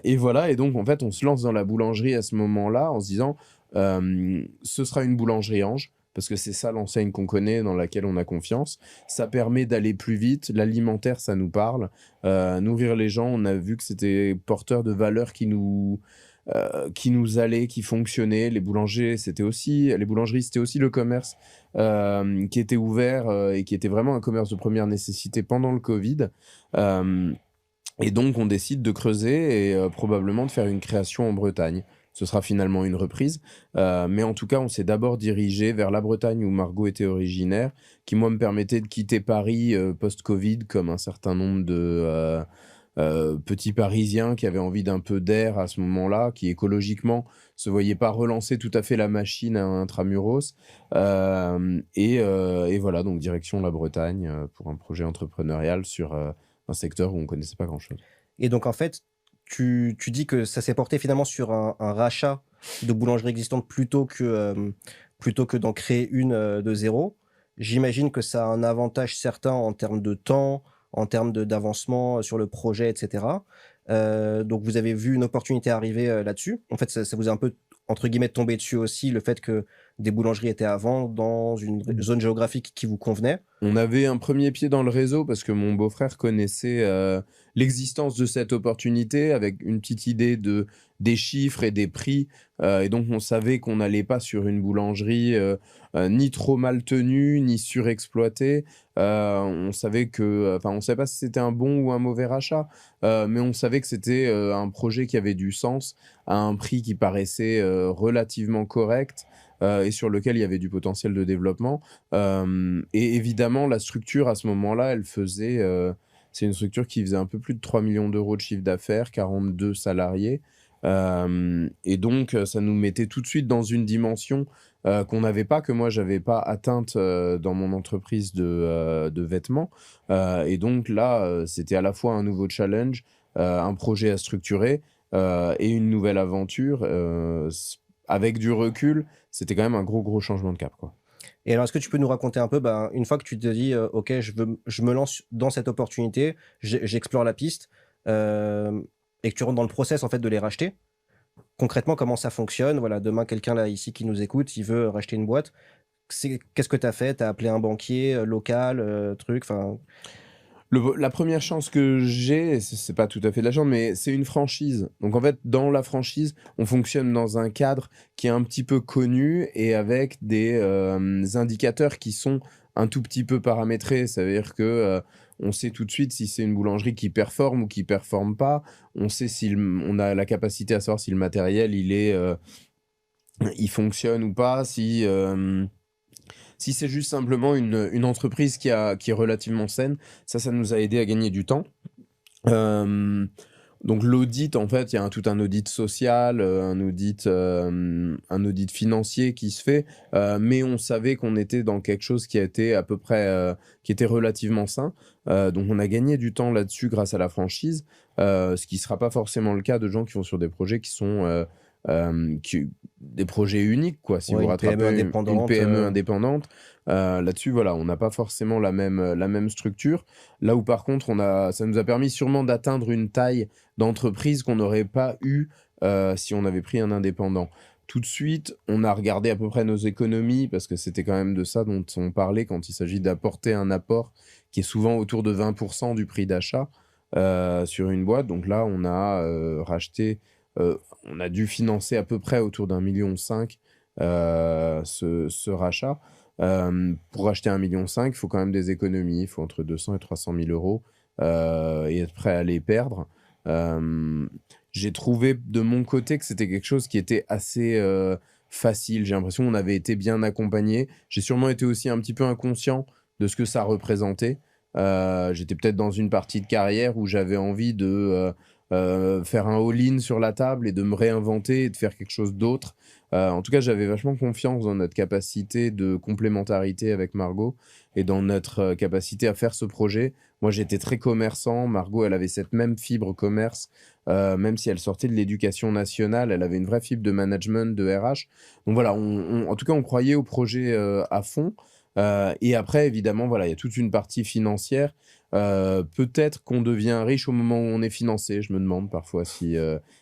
Et voilà, et donc en fait, on se lance dans la boulangerie à ce moment-là en se disant ce sera une boulangerie Ange, parce que c'est ça l'enseigne qu'on connaît, dans laquelle on a confiance. Ça permet d'aller plus vite. L'alimentaire, ça nous parle. Nourrir les gens, on a vu que c'était porteur de valeurs qui nous allaient, qui fonctionnaient. Les boulangeries, c'était aussi le commerce qui était ouvert et qui était vraiment un commerce de première nécessité pendant le Covid. Et donc, on décide de creuser et probablement de faire une création en Bretagne. Ce sera finalement une reprise. Mais en tout cas, on s'est d'abord dirigé vers la Bretagne où Margot était originaire, qui, moi, me permettait de quitter Paris post-Covid, comme un certain nombre de petits Parisiens qui avaient envie d'un peu d'air à ce moment-là, qui écologiquement se voyaient pas relancer tout à fait la machine à intramuros. Et voilà, donc direction la Bretagne pour un projet entrepreneurial sur un secteur où on connaissait pas grand-chose. Et donc, en fait, tu dis que ça s'est porté finalement sur un rachat de boulangerie existante plutôt que d'en créer une de zéro. J'imagine que ça a un avantage certain en termes de temps, en termes d'avancement sur le projet, etc. Donc, vous avez vu une opportunité arriver là-dessus. En fait, ça vous a un peu, entre guillemets, tombé dessus aussi, le fait que des boulangeries étaient à vendre dans une zone géographique qui vous convenait. On avait un premier pied dans le réseau parce que mon beau-frère connaissait l'existence de cette opportunité avec une petite idée des chiffres et des prix. Et donc, on savait qu'on n'allait pas sur une boulangerie ni trop mal tenue, ni surexploitée. On savait on savait pas si c'était un bon ou un mauvais rachat, mais on savait que c'était un projet qui avait du sens à un prix qui paraissait relativement correct. Et sur lequel il y avait du potentiel de développement. Et évidemment, la structure, à ce moment-là, c'est une structure qui faisait un peu plus de 3 millions d'euros de chiffre d'affaires, 42 salariés. Et donc, ça nous mettait tout de suite dans une dimension qu'on n'avait pas, que moi, j'avais pas atteinte dans mon entreprise de vêtements. Et donc là, c'était à la fois un nouveau challenge, un projet à structurer et une nouvelle aventure. Avec du recul, c'était quand même un gros changement de cap, quoi. Et alors, est-ce que tu peux nous raconter un peu, ben, une fois que tu te dis, OK, je me lance dans cette opportunité, j'explore la piste, et que tu rentres dans le process, en fait, de les racheter. Concrètement, comment ça fonctionne? Voilà, demain, quelqu'un là, ici, qui nous écoute, il veut racheter une boîte. Qu'est-ce que tu as fait? Tu as appelé un banquier local, truc, enfin. La première chance que j'ai, et c'est pas tout à fait de la chance, mais c'est une franchise. Donc en fait, dans la franchise, on fonctionne dans un cadre qui est un petit peu connu et avec des indicateurs qui sont un tout petit peu paramétrés. Ça veut dire que on sait tout de suite si c'est une boulangerie qui performe ou qui performe pas. On sait si on a la capacité à savoir si le matériel il fonctionne ou pas, si c'est juste simplement une entreprise qui est relativement saine. Ça nous a aidé à gagner du temps. Donc l'audit, en fait, il y a tout un audit social, un audit financier qui se fait, mais on savait qu'on était dans quelque chose qui était à peu près, qui était relativement sain. Donc on a gagné du temps là-dessus grâce à la franchise, ce qui sera pas forcément le cas de gens qui vont sur des projets qui sont des projets uniques, quoi. Si Ouais, vous une PME rattrapez une indépendante. PME indépendante, là-dessus, voilà, on n'a pas forcément la même structure. Là où par contre, ça nous a permis sûrement d'atteindre une taille d'entreprise qu'on n'aurait pas eu si on avait pris un indépendant. Tout de suite, on a regardé à peu près nos économies parce que c'était quand même de ça dont on parlait quand il s'agit d'apporter un apport qui est souvent autour de 20% du prix d'achat sur une boîte. Donc là, on a racheté, on a dû financer à peu près autour d'1,5 million ce rachat. Pour acheter 1,5 million, il faut quand même des économies. Il faut entre 200 et 300 000 euros et être prêt à les perdre. J'ai trouvé de mon côté que c'était quelque chose qui était assez facile. J'ai l'impression qu'on avait été bien accompagné. J'ai sûrement été aussi un petit peu inconscient de ce que ça représentait. J'étais peut-être dans une partie de carrière où j'avais envie de faire un all-in sur la table et de me réinventer et de faire quelque chose d'autre. En tout cas, j'avais vachement confiance dans notre capacité de complémentarité avec Margot et dans notre capacité à faire ce projet. Moi, j'étais très commerçant. Margot, elle avait cette même fibre commerce, même si elle sortait de l'éducation nationale, elle avait une vraie fibre de management, de RH. Donc voilà, en tout cas, on croyait au projet à fond. Et après, évidemment, voilà, il y a toute une partie financière. Peut-être qu'on devient riche au moment où on est financé. Je me demande parfois si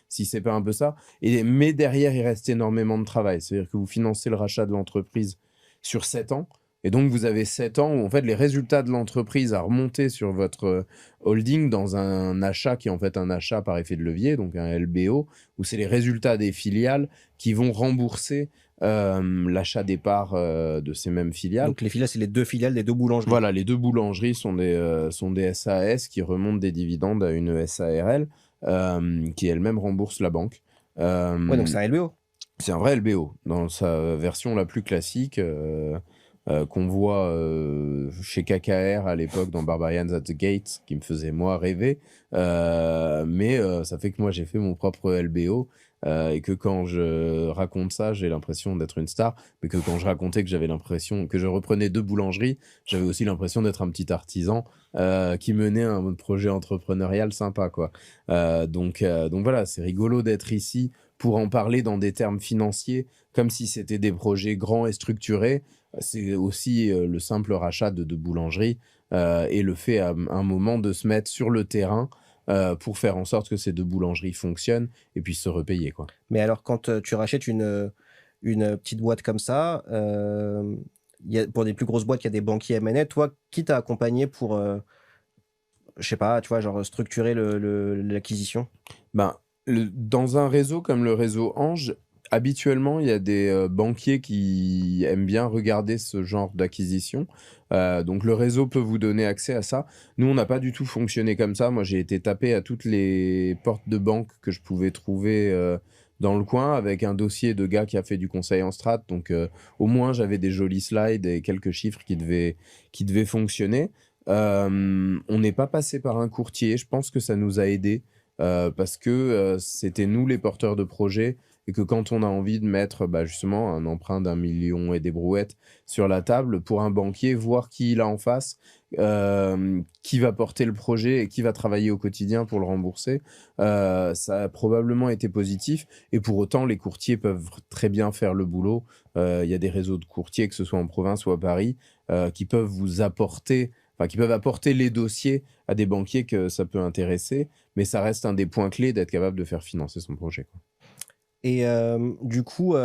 c'est pas un peu ça. Mais derrière, il reste énormément de travail. C'est-à-dire que vous financez le rachat de l'entreprise sur 7 ans. Et donc, vous avez 7 ans où, en fait, les résultats de l'entreprise à remonter sur votre holding dans un achat qui est en fait un achat par effet de levier, donc un LBO, où c'est les résultats des filiales qui vont rembourser l'achat des parts de ces mêmes filiales. Donc les filiales, c'est les 2 filiales des 2 boulangeries. Voilà, les 2 boulangeries sont des SAS qui remontent des dividendes à une SARL qui elle-même rembourse la banque. Ouais, donc c'est un LBO. C'est un vrai LBO, dans sa version la plus classique qu'on voit chez KKR à l'époque dans Barbarians at the Gates, qui me faisait moi rêver. Mais ça fait que moi j'ai fait mon propre LBO et que quand je raconte ça, j'ai l'impression d'être une star, mais que quand je racontais que j'avais l'impression que je reprenais 2 boulangeries, j'avais aussi l'impression d'être un petit artisan qui menait un projet entrepreneurial sympa, quoi. Donc voilà, c'est rigolo d'être ici pour en parler dans des termes financiers, comme si c'était des projets grands et structurés. C'est aussi le simple rachat de 2 boulangeries et le fait à un moment de se mettre sur le terrain pour faire en sorte que ces 2 boulangeries fonctionnent et puissent se repayer, quoi. Mais alors, quand tu rachètes une petite boîte comme ça, pour des plus grosses boîtes, il y a des banquiers M&A. Toi, qui t'a accompagné pour, je sais pas, tu vois, genre structurer l'acquisition? Ben, dans un réseau comme le réseau Ange, habituellement, il y a des banquiers qui aiment bien regarder ce genre d'acquisition. Donc le réseau peut vous donner accès à ça. Nous, on n'a pas du tout fonctionné comme ça. Moi, j'ai été tapé à toutes les portes de banque que je pouvais trouver dans le coin avec un dossier de gars qui a fait du conseil en strat. Donc au moins, j'avais des jolis slides et quelques chiffres qui devaient fonctionner. On n'est pas passé par un courtier. Je pense que ça nous a aidés. Parce que c'était nous les porteurs de projet et que quand on a envie de mettre justement un emprunt d'1 million et des brouettes sur la table, pour un banquier, voir qui il a en face, qui va porter le projet et qui va travailler au quotidien pour le rembourser, ça a probablement été positif. Et pour autant, les courtiers peuvent très bien faire le boulot. Il y a des réseaux de courtiers, que ce soit en province ou à Paris, qui peuvent vous apporter, enfin qui peuvent apporter les dossiers à des banquiers que ça peut intéresser, mais ça reste un des points clés d'être capable de faire financer son projet, quoi. Et du coup,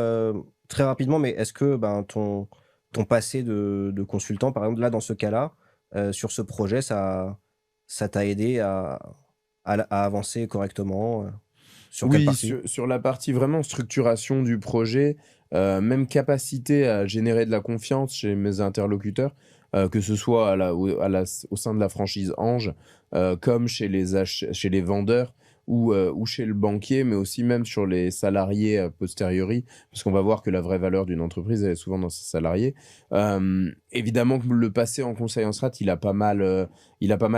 très rapidement, mais est-ce que ton passé de consultant, par exemple, là, dans ce cas-là, sur ce projet, ça t'a aidé à avancer correctement sur quelle Oui, partie? sur la partie vraiment structuration du projet, même capacité à générer de la confiance chez mes interlocuteurs, que ce soit au sein de la franchise Ange, comme chez les vendeurs ou chez le banquier, mais aussi même sur les salariés a posteriori, parce qu'on va voir que la vraie valeur d'une entreprise, elle est souvent dans ses salariés. Évidemment que le passé en conseil en strat, il a pas mal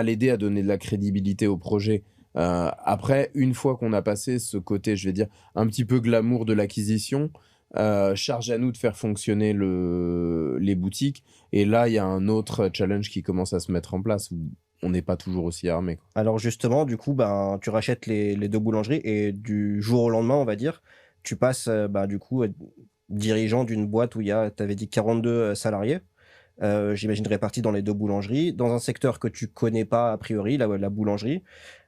aidé à donner de la crédibilité au projet. Après, une fois qu'on a passé ce côté, je vais dire, un petit peu glamour de l'acquisition, charge à nous de faire fonctionner les boutiques. Et là, il y a un autre challenge qui commence à se mettre en place où on n'est pas toujours aussi armé, quoi. Alors justement, du coup, tu rachètes les 2 boulangeries et du jour au lendemain, on va dire, tu passes, du coup, dirigeant d'une boîte où il y a, tu avais dit 42 salariés, j'imagine répartis dans les 2 boulangeries, dans un secteur que tu connais pas a priori, la boulangerie.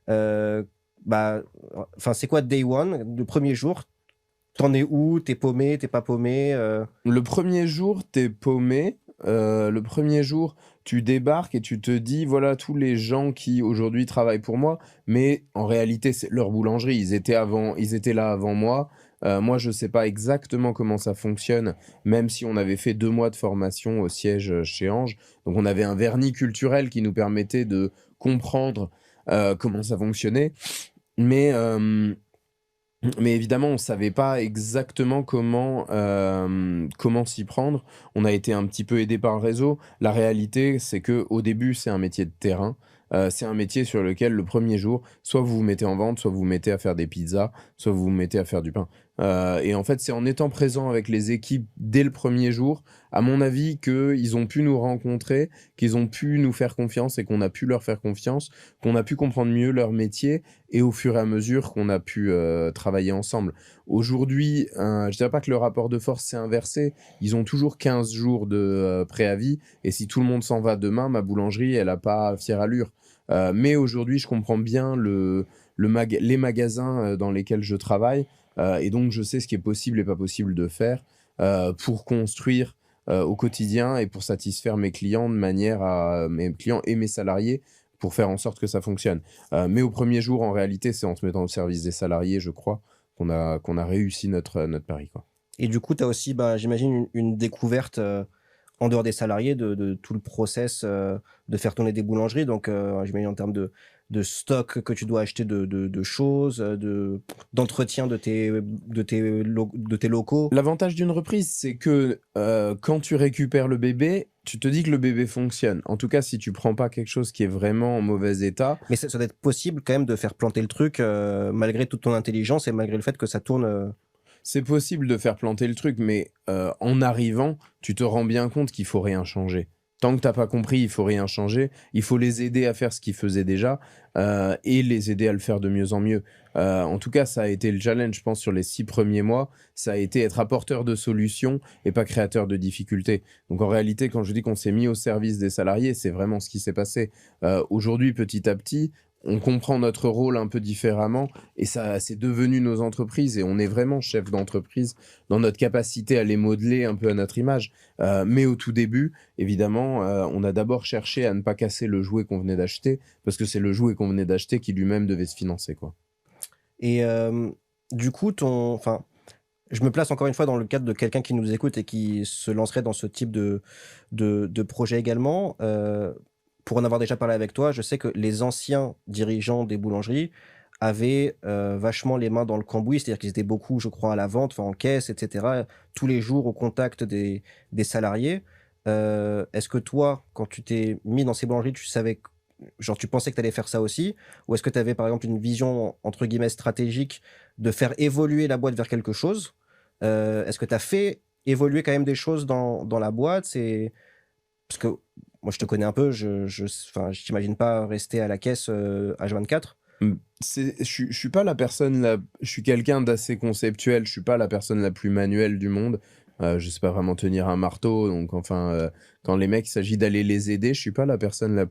Heu, enfin, c'est quoi day one, le premier jour? T'en es où? T'es paumé, t'es pas paumé? Le premier jour, t'es paumé. Le premier jour, tu débarques et tu te dis: «Voilà tous les gens qui aujourd'hui travaillent pour moi», mais en réalité, c'est leur boulangerie. Ils étaient là avant moi. Moi, je sais pas exactement comment ça fonctionne, même si on avait fait 2 mois de formation au siège, chez Ange. Donc on avait un vernis culturel qui nous permettait de comprendre, comment ça fonctionnait. Mais, mais évidemment, on savait pas exactement comment s'y prendre. On a été un petit peu aidé par le réseau. La réalité, c'est que au début, c'est un métier de terrain. C'est un métier sur lequel le premier jour, soit vous vous mettez en vente, soit vous vous mettez à faire des pizzas, soit vous vous mettez à faire du pain. Et en fait, c'est en étant présent avec les équipes dès le premier jour, à mon avis, qu'ils ont pu nous rencontrer, qu'ils ont pu nous faire confiance et qu'on a pu leur faire confiance, qu'on a pu comprendre mieux leur métier et au fur et à mesure qu'on a pu, travailler ensemble. Aujourd'hui, je dirais pas que le rapport de force s'est inversé. Ils ont toujours 15 jours de, préavis et si tout le monde s'en va demain, ma boulangerie, elle a pas fière allure. Mais aujourd'hui, je comprends bien les magasins, dans lesquels je travaille, et donc je sais ce qui est possible et pas possible de faire, pour construire, au quotidien et pour satisfaire mes clients de manière à mes clients et mes salariés, pour faire en sorte que ça fonctionne. Mais au premier jour, en réalité, c'est en se mettant au service des salariés, je crois, qu'on a réussi notre pari, quoi. Et du coup, tu as aussi, bah, j'imagine, une découverte en dehors des salariés de tout le process de faire tourner des boulangeries. Donc, j'imagine en termes de stock que tu dois acheter de choses, d'entretien de tes locaux. L'avantage d'une reprise, c'est que, quand tu récupères le bébé, tu te dis que le bébé fonctionne. En tout cas, si tu prends pas quelque chose qui est vraiment en mauvais état. Mais ça doit être possible quand même de faire planter le truc malgré toute ton intelligence et malgré le fait que ça tourne. C'est possible de faire planter le truc, mais en arrivant, tu te rends bien compte qu'il faut rien changer. Tant que t'as pas compris, il faut rien changer. Il faut les aider à faire ce qu'ils faisaient déjà, et les aider à le faire de mieux en mieux. En tout cas, ça a été le challenge, je pense, sur les 6 premiers mois. Ça a été être apporteur de solutions et pas créateur de difficultés. Donc en réalité, quand je dis qu'on s'est mis au service des salariés, c'est vraiment ce qui s'est passé. Aujourd'hui, petit à petit, on comprend notre rôle un peu différemment et ça, c'est devenu nos entreprises et on est vraiment chef d'entreprise dans notre capacité à les modeler un peu à notre image. Mais au tout début, évidemment, on a d'abord cherché à ne pas casser le jouet qu'on venait d'acheter parce que c'est le jouet qu'on venait d'acheter qui lui-même devait se financer, quoi. Et du coup, enfin, je me place encore une fois dans le cadre de quelqu'un qui nous écoute et qui se lancerait dans ce type de projet également. Pour en avoir déjà parlé avec toi, je sais que les anciens dirigeants des boulangeries avaient vachement les mains dans le cambouis, c'est-à-dire qu'ils étaient beaucoup, je crois, à la vente, enfin en caisse, etc., tous les jours au contact des salariés. Est-ce que toi, quand tu t'es mis dans ces boulangeries, tu savais, genre tu pensais que tu allais faire ça aussi? Ou est-ce que tu avais par exemple une vision, entre guillemets, stratégique de faire évoluer la boîte vers quelque chose? Est-ce que tu as fait évoluer quand même des choses dans la boîte? Parce que moi, je te connais un peu, enfin, je t'imagine pas rester à la caisse H24. Je suis pas la personne je suis quelqu'un d'assez conceptuel, je suis pas la personne la plus manuelle du monde. Je sais pas vraiment tenir un marteau, donc enfin, quand les mecs, il s'agit d'aller les aider, je suis pas la personne la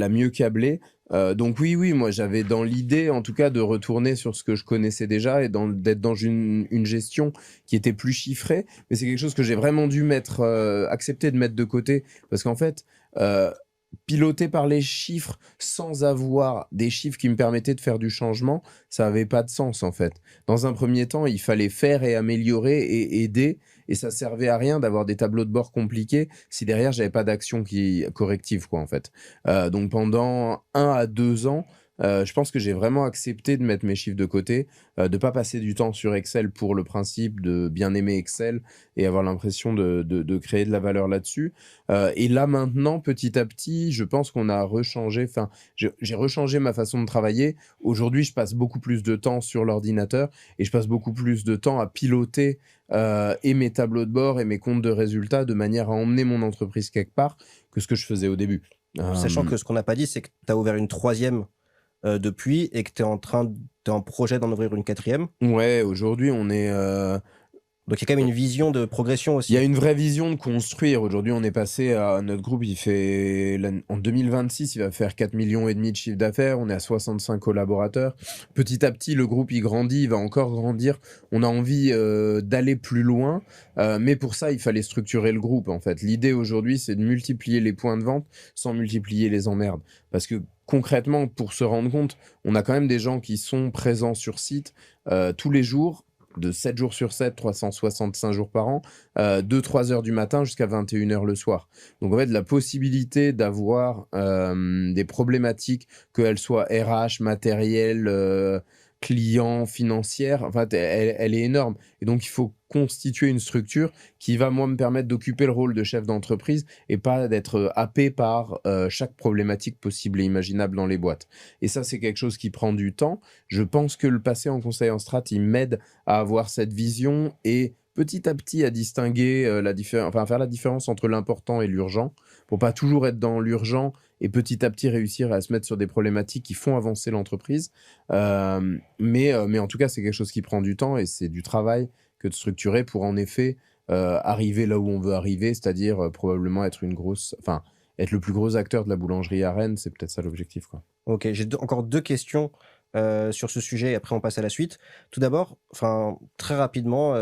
mieux câblée. Donc oui, moi j'avais dans l'idée, en tout cas, de retourner sur ce que je connaissais déjà et d'être dans une gestion qui était plus chiffrée. Mais c'est quelque chose que j'ai vraiment dû accepter de mettre de côté parce qu'en fait, piloter par les chiffres sans avoir des chiffres qui me permettaient de faire du changement, ça avait pas de sens en fait. Dans un premier temps, il fallait faire et améliorer et aider et ça servait à rien d'avoir des tableaux de bord compliqués si derrière j'avais pas d'action corrective quoi en fait. Donc pendant 1 à 2 ans, je pense que j'ai vraiment accepté de mettre mes chiffres de côté, de pas passer du temps sur Excel pour le principe de bien aimer Excel et avoir l'impression de créer de la valeur là-dessus. Et là maintenant, petit à petit, je pense qu'on a rechangé, enfin, j'ai rechangé ma façon de travailler. Aujourd'hui, je passe beaucoup plus de temps sur l'ordinateur et je passe beaucoup plus de temps à piloter et mes tableaux de bord et mes comptes de résultats de manière à emmener mon entreprise quelque part que ce que je faisais au début. Sachant que ce qu'on n'a pas dit, c'est que tu as ouvert une troisième depuis et que tu es en projet d'en ouvrir une quatrième. Ouais, aujourd'hui, Donc il y a quand même une vision de progression Il y aussi. a une vraie vision de construire. Aujourd'hui, on est passé à notre groupe, en 2026, il va faire 4,5 millions de chiffre d'affaires. On est à 65 collaborateurs. Petit à petit, le groupe, il grandit, il va encore grandir. On a envie d'aller plus loin. Mais pour ça, il fallait structurer le groupe, en fait. L'idée aujourd'hui, c'est de multiplier les points de vente sans multiplier les emmerdes. Parce que concrètement, pour se rendre compte, on a quand même des gens qui sont présents sur site tous les jours, de 7 jours sur 7, 365 jours par an, 2-3 heures du matin jusqu'à 21 heures le soir. Donc en fait, la possibilité d'avoir des problématiques, qu'elles soient RH, matériel, client, financière, en fait, elle est énorme. Et donc il faut constituer une structure qui va, moi, me permettre d'occuper le rôle de chef d'entreprise et pas d'être happé par chaque problématique possible et imaginable dans les boîtes. Et ça, c'est quelque chose qui prend du temps. Je pense que le passer en conseil en strat, il m'aide à avoir cette vision et petit à petit à distinguer faire la différence entre l'important et l'urgent, pour pas toujours être dans l'urgent et petit à petit réussir à se mettre sur des problématiques qui font avancer l'entreprise. Mais en tout cas, c'est quelque chose qui prend du temps et c'est du travail que de structurer pour en effet arriver là où on veut arriver, c'est-à-dire probablement être être le plus gros acteur de la boulangerie à Rennes, c'est peut-être ça l'objectif, quoi. Ok, j'ai encore deux questions sur ce sujet et après on passe à la suite. Tout d'abord, très rapidement,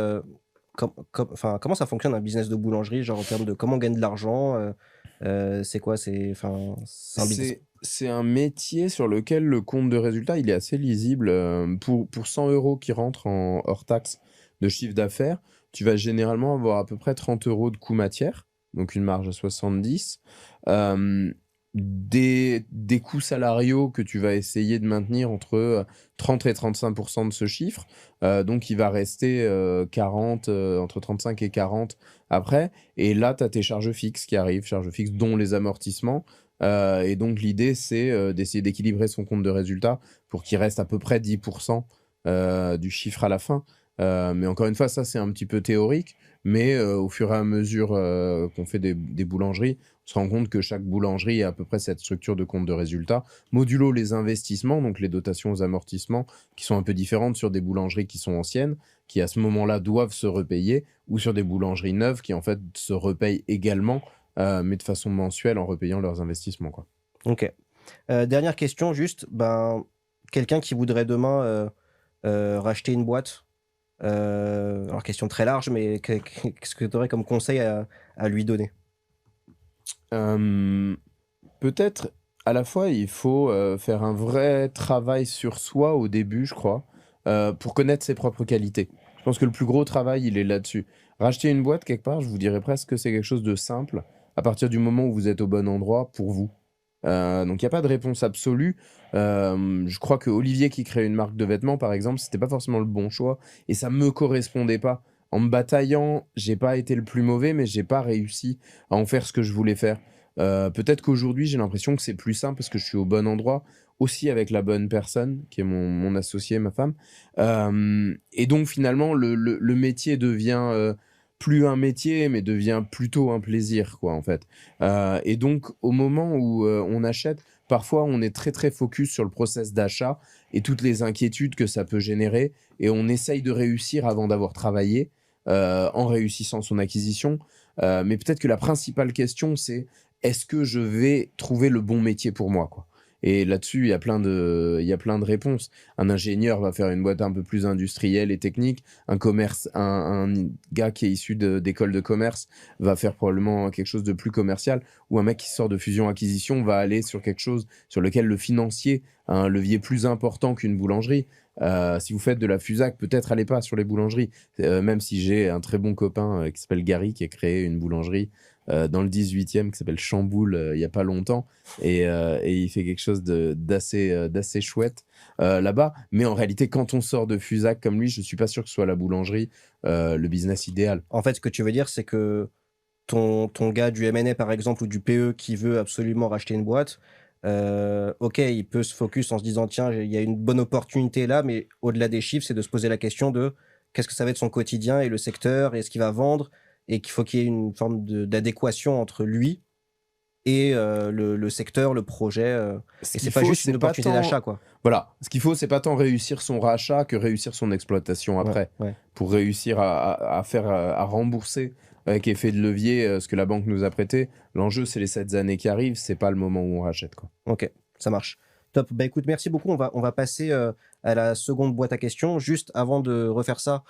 comment ça fonctionne un business de boulangerie, genre en termes de comment on gagne de l'argent, c'est quoi, c'est un business. C'est un métier sur lequel le compte de résultat, il est assez lisible. Pour 100 euros qui rentrent en hors taxe de chiffre d'affaires, tu vas généralement avoir à peu près 30 euros de coût matière, donc une marge à 70. Euh, des coûts salariaux que tu vas essayer de maintenir entre 30 et 35% de ce chiffre. Donc il va rester 40, entre 35 et 40 après. Et là, tu as tes charges fixes qui arrivent, charges fixes dont les amortissements. Et donc l'idée, c'est d'essayer d'équilibrer son compte de résultat pour qu'il reste à peu près 10% du chiffre à la fin. Mais encore une fois, ça, c'est un petit peu théorique. Mais au fur et à mesure qu'on fait des boulangeries, on se rend compte que chaque boulangerie a à peu près cette structure de compte de résultat. Modulo les investissements, donc les dotations aux amortissements, qui sont un peu différentes sur des boulangeries qui sont anciennes, qui à ce moment-là doivent se repayer, ou sur des boulangeries neuves qui en fait se repayent également, mais de façon mensuelle en repayant leurs investissements, quoi. Ok. Dernière question, juste, quelqu'un qui voudrait demain racheter une boîte, alors question très large, mais qu'est-ce que tu aurais comme conseil à lui donner? Euh, Peut-être à la fois, il faut faire un vrai travail sur soi au début, je crois, pour connaître ses propres qualités. Je pense que le plus gros travail, il est là-dessus. Racheter une boîte, quelque part, je vous dirais presque que c'est quelque chose de simple à partir du moment où vous êtes au bon endroit pour vous. Donc il n'y a pas de réponse absolue. Je crois que Olivier qui crée une marque de vêtements, par exemple, c'était pas forcément le bon choix et ça me correspondait pas. En me bataillant, j'ai pas été le plus mauvais, mais j'ai pas réussi à en faire ce que je voulais faire. Peut-être qu'aujourd'hui, j'ai l'impression que c'est plus simple parce que je suis au bon endroit, aussi avec la bonne personne, qui est mon associé, ma femme. Et donc finalement, le métier devient plus un métier, mais devient plutôt un plaisir, quoi, en fait. Et donc, au moment où on achète, parfois on est très très focus sur le process d'achat et toutes les inquiétudes que ça peut générer, et on essaye de réussir avant d'avoir travaillé, en réussissant son acquisition. Mais peut-être que la principale question, c'est est-ce que je vais trouver le bon métier pour moi, quoi. Et là-dessus, il y a plein de réponses. Un ingénieur va faire une boîte un peu plus industrielle et technique. Un gars qui est issu d'école de commerce va faire probablement quelque chose de plus commercial. Ou un mec qui sort de fusion-acquisition va aller sur quelque chose sur lequel le financier a un levier plus important qu'une boulangerie. Si vous faites de la FUSAC, peut-être allez pas sur les boulangeries. Même si j'ai un très bon copain qui s'appelle Gary, qui a créé une boulangerie dans le 18e qui s'appelle Chamboul il y a pas longtemps, et il fait quelque chose d'assez chouette là-bas. Mais en réalité, quand on sort de FUSAC comme lui, je suis pas sûr que ce soit la boulangerie le business idéal. En fait, ce que tu veux dire, c'est que ton gars du M&A, par exemple, ou du PE qui veut absolument racheter une boîte, ok, il peut se focus en se disant, tiens, il y a une bonne opportunité là, mais au-delà des chiffres, c'est de se poser la question de qu'est-ce que ça va être son quotidien et le secteur et ce qu'il va vendre, et qu'il faut qu'il y ait une forme d'adéquation entre lui et le secteur, le projet. Ce Et qu'il c'est pas faut, juste une c'est pas opportunité tant d'achat, quoi. voilà, ce qu'il faut, c'est pas tant réussir son rachat que réussir son exploitation Ouais, après. ouais. Pour réussir à faire, à rembourser avec effet de levier, ce que la banque nous a prêté. L'enjeu, c'est les 7 années qui arrivent, c'est pas le moment où on rachète, quoi. Ok, ça marche. Top. Bah écoute, merci beaucoup. On va passer à la seconde boîte à questions. Juste avant de refaire ça,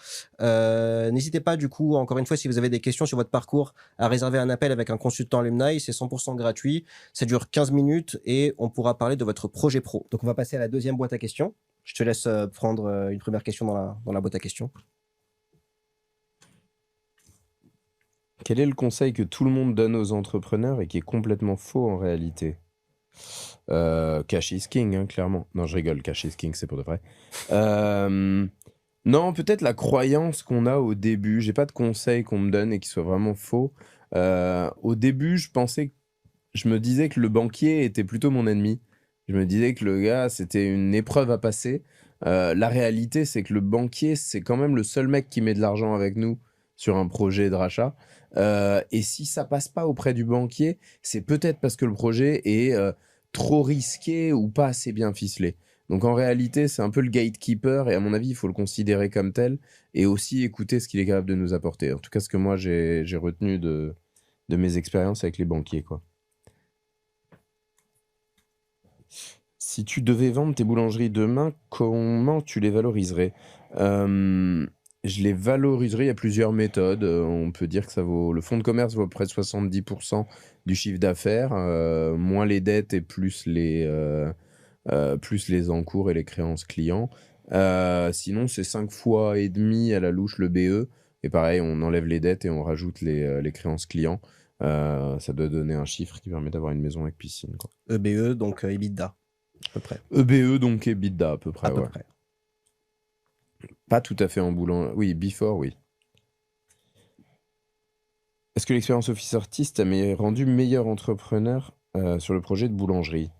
n'hésitez pas, du coup, encore une fois, si vous avez des questions sur votre parcours, à réserver un appel avec un consultant Alumni. C'est 100% gratuit. Ça dure 15 minutes et on pourra parler de votre projet pro. Donc, on va passer à la deuxième boîte à questions. Je te laisse prendre une première question dans la boîte à questions. Quel est le conseil que tout le monde donne aux entrepreneurs et qui est complètement faux en réalité? Cash is king, hein, clairement. Non, je rigole, cash is king, c'est pour de vrai. Non, peut-être la croyance qu'on a au début. J'ai pas de conseils qu'on me donne et qui soient vraiment faux. Au début, je me disais que le banquier était plutôt mon ennemi. Je me disais que le gars, c'était une épreuve à passer. La réalité, c'est que le banquier, c'est quand même le seul mec qui met de l'argent avec nous sur un projet de rachat. Et si ça passe pas auprès du banquier, c'est peut-être parce que le projet est trop risqué ou pas assez bien ficelé. Donc en réalité, c'est un peu le gatekeeper et à mon avis, il faut le considérer comme tel et aussi écouter ce qu'il est capable de nous apporter. En tout cas, ce que moi, j'ai retenu de mes expériences avec les banquiers, quoi. Si tu devais vendre tes boulangeries demain, comment tu les valoriserais? Je les valoriserais, il y a plusieurs méthodes. On peut dire que ça vaut le fonds de commerce vaut près de 70% du chiffre d'affaires, moins les dettes et plus les encours et les créances clients. Sinon, c'est 5 fois et demi à la louche le BE et pareil, on enlève les dettes et on rajoute les créances clients. Ça doit donner un chiffre qui permet d'avoir une maison avec piscine, quoi. EBE, donc EBITDA, à peu près. EBE, donc EBITDA à peu près, À peu ouais. près. Pas tout à fait en boulant. Oui, before, oui. Est-ce que l'expérience Office Artist m'a rendu meilleur entrepreneur sur le projet de boulangerie?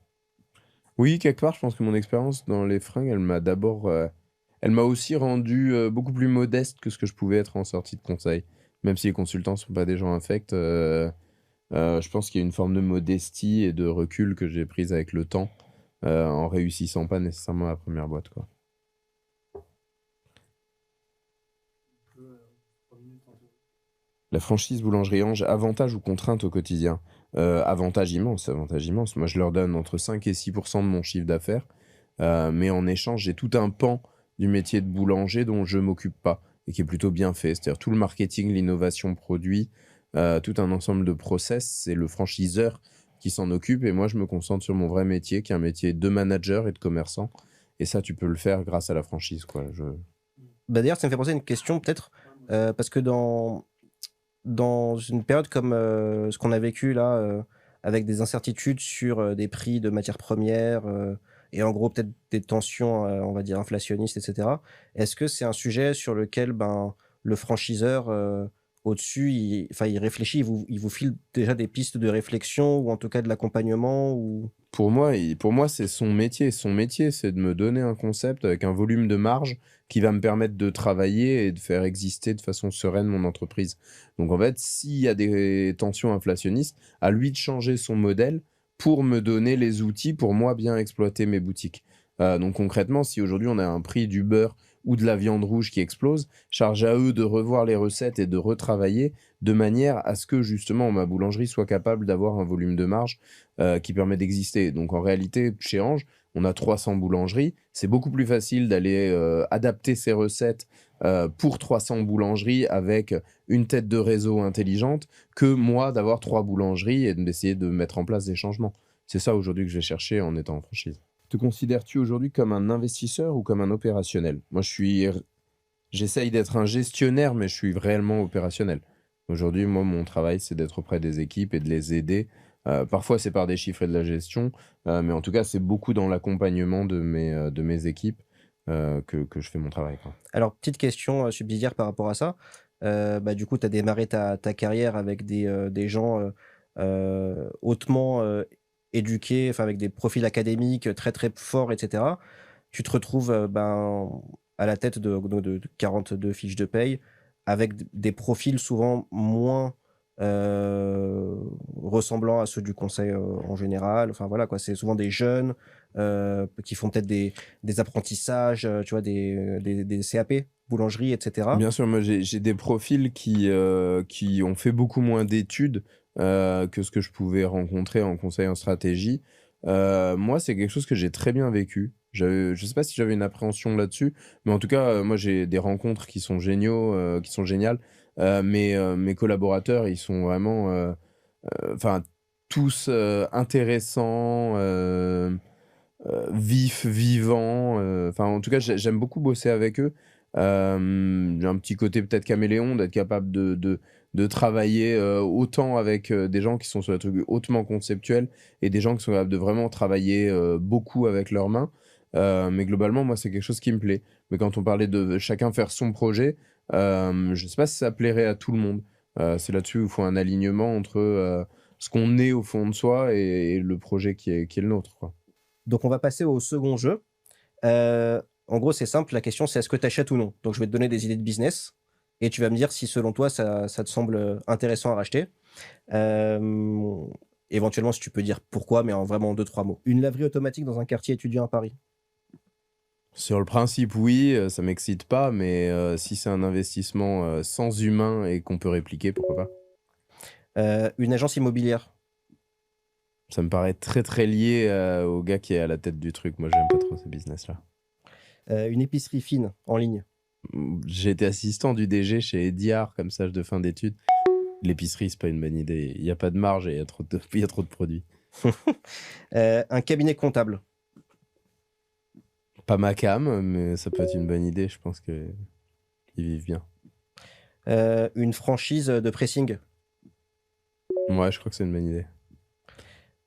Oui, quelque part, je pense que mon expérience dans les fringues, elle m'a aussi rendu beaucoup plus modeste que ce que je pouvais être en sortie de conseil. Même si les consultants sont pas des gens infects, je pense qu'il y a une forme de modestie et de recul que j'ai prise avec le temps, en réussissant pas nécessairement la première boîte, quoi. La franchise Boulangerie Ange, avantage ou contrainte au quotidien? Avantage immense, avantage immense. Moi, je leur donne entre 5 et 6% de mon chiffre d'affaires, mais en échange, j'ai tout un pan du métier de boulanger dont je m'occupe pas et qui est plutôt bien fait. C'est-à-dire tout le marketing, l'innovation produit, tout un ensemble de process, c'est le franchiseur qui s'en occupe et moi, je me concentre sur mon vrai métier, qui est un métier de manager et de commerçant. Et ça, tu peux le faire grâce à la franchise, quoi. Bah, d'ailleurs, ça me fait penser à une question, peut-être, parce que dans une période comme ce qu'on a vécu là, avec des incertitudes sur des prix de matières premières et en gros peut-être des tensions, on va dire inflationnistes, etc. Est-ce que c'est un sujet sur lequel le franchiseur au-dessus, enfin, il réfléchit, il vous file déjà des pistes de réflexion ou en tout cas de l'accompagnement ou... Pour moi, c'est son métier. Son métier, c'est de me donner un concept avec un volume de marge qui va me permettre de travailler et de faire exister de façon sereine mon entreprise. Donc en fait, s'il y a des tensions inflationnistes, à lui de changer son modèle pour me donner les outils pour moi bien exploiter mes boutiques. Donc concrètement, si aujourd'hui on a un prix du beurre ou de la viande rouge qui explose, charge à eux de revoir les recettes et de retravailler de manière à ce que justement ma boulangerie soit capable d'avoir un volume de marge qui permet d'exister. Donc en réalité, chez Ange, on a 300 boulangeries. C'est beaucoup plus facile d'aller adapter ces recettes pour 300 boulangeries avec une tête de réseau intelligente que moi d'avoir 3 boulangeries et d'essayer de mettre en place des changements. C'est ça aujourd'hui que je vais chercher en étant en franchise. Te considères-tu aujourd'hui comme un investisseur ou comme un opérationnel? Moi, j'essaye d'être un gestionnaire, mais je suis réellement opérationnel. Aujourd'hui, moi, mon travail, c'est d'être auprès des équipes et de les aider. Parfois, c'est par des chiffres et de la gestion, mais en tout cas, c'est beaucoup dans l'accompagnement de mes équipes que je fais mon travail, quoi. Alors, petite question subsidiaire par rapport à ça. Du coup, tu as démarré ta carrière avec des gens hautement éduqués, enfin avec des profils académiques très très forts, etc. Tu te retrouves à la tête de 42 fiches de paye avec des profils souvent moins ressemblant à ceux du conseil en général. Enfin voilà quoi, c'est souvent des jeunes qui font peut-être des apprentissages, tu vois, des CAP, boulangerie, etc. Bien sûr, moi j'ai des profils qui ont fait beaucoup moins d'études que ce que je pouvais rencontrer en conseil en stratégie. Moi, c'est quelque chose que j'ai très bien vécu. Je sais pas si j'avais une appréhension là-dessus, mais en tout cas, moi j'ai des rencontres qui sont qui sont géniales. Mes collaborateurs, ils sont vraiment, enfin, tous intéressants, vifs, vivants. Enfin, en tout cas, j'aime beaucoup bosser avec eux. J'ai un petit côté peut-être caméléon, d'être capable de travailler autant avec des gens qui sont sur des trucs hautement conceptuels et des gens qui sont capables de vraiment travailler beaucoup avec leurs mains. Mais globalement, moi, c'est quelque chose qui me plaît. Mais quand on parlait de chacun faire son projet, je sais pas si ça plairait à tout le monde. C'est là-dessus où il faut un alignement entre ce qu'on est au fond de soi et le projet qui est le nôtre, quoi. Donc on va passer au second jeu. En gros, c'est simple, la question c'est est-ce que tu achètes ou non. Donc je vais te donner des idées de business et tu vas me dire si selon toi ça te semble intéressant à racheter. Éventuellement, si tu peux dire pourquoi, mais en vraiment 2-3 mots. Une laverie automatique dans un quartier étudiant à Paris. Sur le principe, oui, ça m'excite pas, mais si c'est un investissement sans humain et qu'on peut répliquer, pourquoi pas? Une agence immobilière. Ça me paraît très très lié au gars qui est à la tête du truc. Moi, j'aime pas trop ces business-là. Une épicerie fine en ligne. J'ai été assistant du DG chez Ediard comme stage de fin d'études. L'épicerie, c'est pas une bonne idée. Il y a pas de marge et il y a trop de produits. Un cabinet comptable. Pas ma cam, mais ça peut être une bonne idée. Je pense qu'ils vivent bien. Une franchise de pressing. Ouais, je crois que c'est une bonne idée.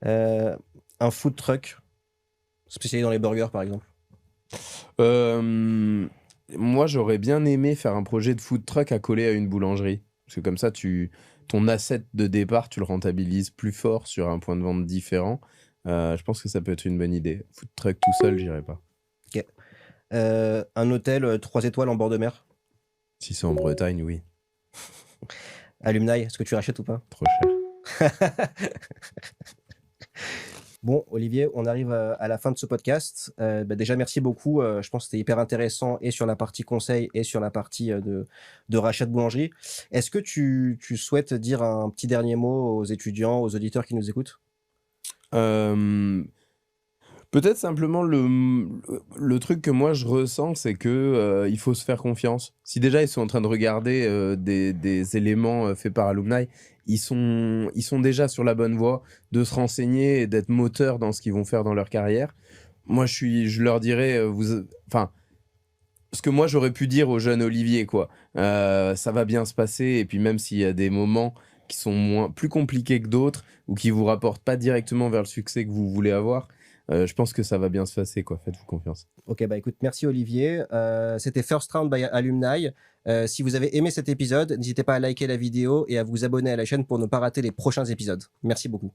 Un food truck spécialisé dans les burgers, par exemple. Moi, j'aurais bien aimé faire un projet de food truck à coller à une boulangerie. Parce que comme ça, ton asset de départ, tu le rentabilises plus fort sur un point de vente différent. Je pense que ça peut être une bonne idée. Food truck tout seul, j'irai pas. Ok. Un hôtel 3 étoiles en bord de mer. Si c'est en Bretagne, oui. Alumni, est-ce que tu rachètes ou pas? Trop cher. Bon, Olivier, on arrive à la fin de ce podcast. Déjà, merci beaucoup. Je pense que c'était hyper intéressant et sur la partie conseil et sur la partie de rachat de boulangerie. Est-ce que tu souhaites dire un petit dernier mot aux étudiants, aux auditeurs qui nous écoutent? Peut-être simplement le truc que moi je ressens, c'est que il faut se faire confiance. Si déjà ils sont en train de regarder des éléments faits par Alumni, ils sont déjà sur la bonne voie de se renseigner et d'être moteurs dans ce qu'ils vont faire dans leur carrière. Moi, je leur dirais, enfin, ce que moi j'aurais pu dire au jeune Olivier, quoi. Ça va bien se passer, et puis même s'il y a des moments qui sont plus compliqués que d'autres ou qui vous rapportent pas directement vers le succès que vous voulez avoir, je pense que ça va bien se passer, quoi. Faites-vous confiance. Ok, bah écoute, merci Olivier. C'était First Round by Alumni. Si vous avez aimé cet épisode, n'hésitez pas à liker la vidéo et à vous abonner à la chaîne pour ne pas rater les prochains épisodes. Merci beaucoup.